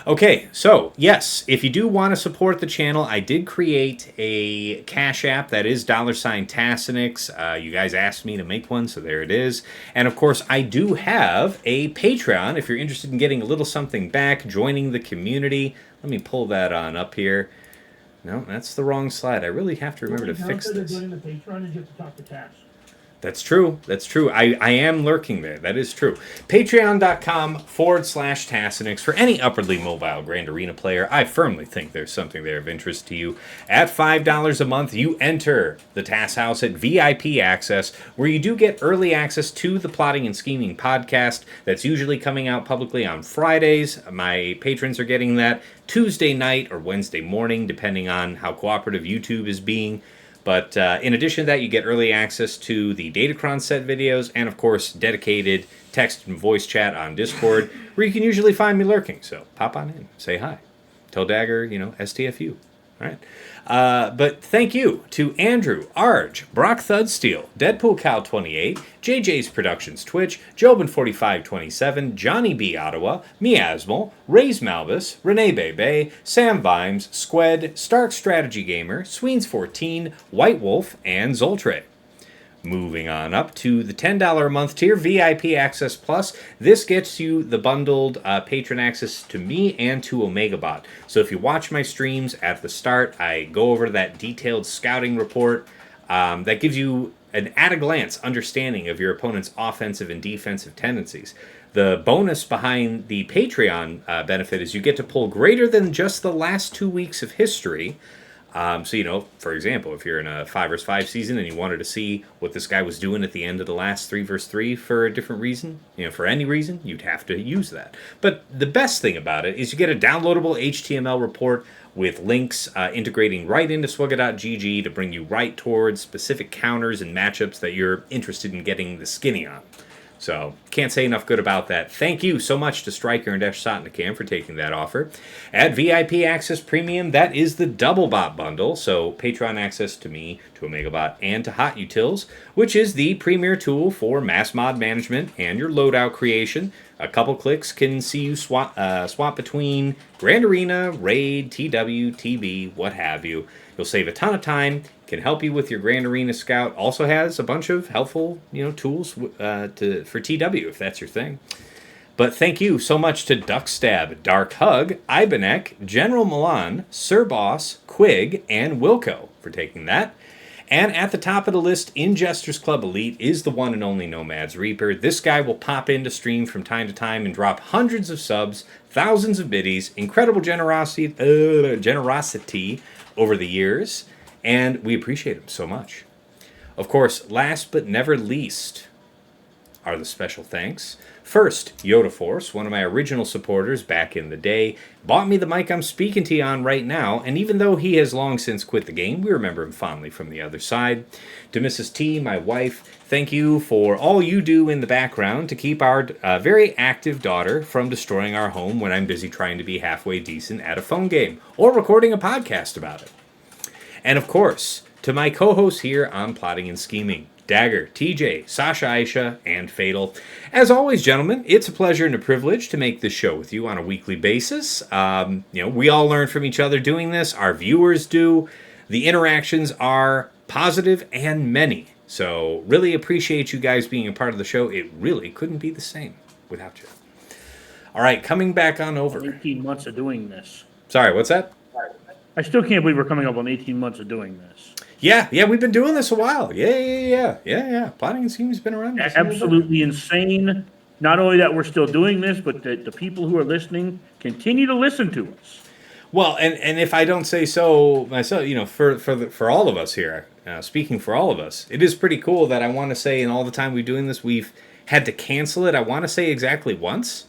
Okay, so yes, if you do want to support the channel, I did create a Cash App that is $Tassinix. You guys asked me to make one, so there it is. And of course, I do have a Patreon if you're interested in getting a little something back, joining the community. Let me pull that on up here. No, that's the wrong slide. I really have to remember to fix this. Joining the Patreon is you have to talk to Cash. That's true. That's true. I am lurking there. That is true. Patreon.com/Tassinix for any upwardly mobile Grand Arena player. I firmly think there's something there of interest to you. At $5 a month, you enter the Tass House at VIP access, where you do get early access to the Plotting and Scheming podcast that's usually coming out publicly on Fridays. My patrons are getting that Tuesday night or Wednesday morning, depending on how cooperative YouTube is being. But in addition to that, you get early access to the Datacron set videos and, of course, dedicated text and voice chat on Discord, where you can usually find me lurking. So pop on in, say hi. Tell Dagger, you know, STFU. All right. But thank you to Andrew, Arj, Brock Thudsteel, Deadpool Cow 28, JJ's Productions Twitch, Jobin4527, Johnny B. Ottawa, Miasmal, Ray's Malvis, Renee Bebe, Sam Vimes, Squed, Stark Strategy Gamer, Sweens14, White Wolf, and Zoltre. Moving on up to the $10 a month tier, VIP Access Plus. This gets you the bundled patron access to me and to OmegaBot. So if you watch my streams at the start, I go over that detailed scouting report that gives you an at-a-glance understanding of your opponent's offensive and defensive tendencies. The bonus behind the Patreon benefit is you get to pull greater than just the last 2 weeks of history. So, you know, for example, if you're in a 5 vs 5 season and you wanted to see what this guy was doing at the end of the last 3 vs 3 for a different reason, you know, for any reason, you'd have to use that. But the best thing about it is you get a downloadable HTML report with links integrating right into swugga.gg to bring you right towards specific counters and matchups that you're interested in getting the skinny on. So, can't say enough good about that. Thank you so much to Stryker and Desh Sotnikam for taking that offer. At VIP Access Premium, that is the Double Bot bundle. So, Patreon access to me, to OmegaBot, and to Hot Utils, which is the premier tool for mass mod management and your loadout creation. A couple clicks can see you swap between Grand Arena, Raid, TW, TB, what have you. You'll save a ton of time. Can help you with your Grand Arena Scout. Also has a bunch of helpful, you know, tools for TW if that's your thing. But thank you so much to Duckstab, Dark Hug, Ibenek, General Milan, Sir Boss, Quig, and Wilco for taking that. And at the top of the list, in Jesters Club Elite, is the one and only Nomad's Reaper. This guy will pop into stream from time to time and drop hundreds of subs, thousands of biddies, incredible generosity over the years. And we appreciate him so much. Of course, last but never least are the special thanks. First, Yoda Force, one of my original supporters back in the day, bought me the mic I'm speaking to you on right now, and even though he has long since quit the game, we remember him fondly from the other side. To Mrs. T, my wife, thank you for all you do in the background to keep our very active daughter from destroying our home when I'm busy trying to be halfway decent at a phone game or recording a podcast about it. And of course, to my co-hosts here on Plotting and Scheming, Dagger, TJ, Sasha, Aisha, and Fatal. As always, gentlemen, it's a pleasure and a privilege to make this show with you on a weekly basis. We all learn from each other doing this. Our viewers do. The interactions are positive and many. So really appreciate you guys being a part of the show. It really couldn't be the same without you. All right, coming back on over. 18 months of doing this. Sorry, what's that? I still can't believe we're coming up on 18 months of doing this. Yeah, we've been doing this a while. Yeah. Plotting and scheming has been around. Absolutely insane. Not only that we're still doing this, but that the people who are listening continue to listen to us. Well, and if I don't say so myself, for all of us here, speaking for all of us, it is pretty cool that I want to say in all the time we've doing this, we've had to cancel it. I want to say exactly once.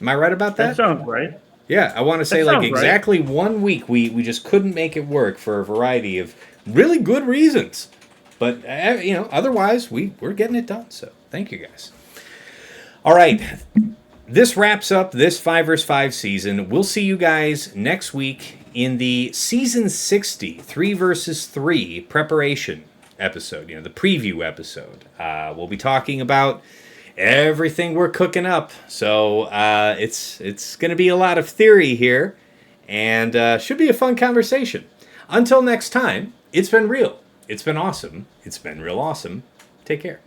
Am I right about that? That sounds right. Yeah, I want to say like exactly 1 week we just couldn't make it work for a variety of really good reasons. But, otherwise we're getting it done. So thank you guys. All right. This wraps up this 5 vs. 5 season. We'll see you guys next week in the season 60 3 vs. 3 preparation episode, the preview episode. We'll be talking about everything we're cooking up. So it's going to be a lot of theory here, and should be a fun conversation. Until next time, it's been real. It's been awesome. It's been real awesome. Take care.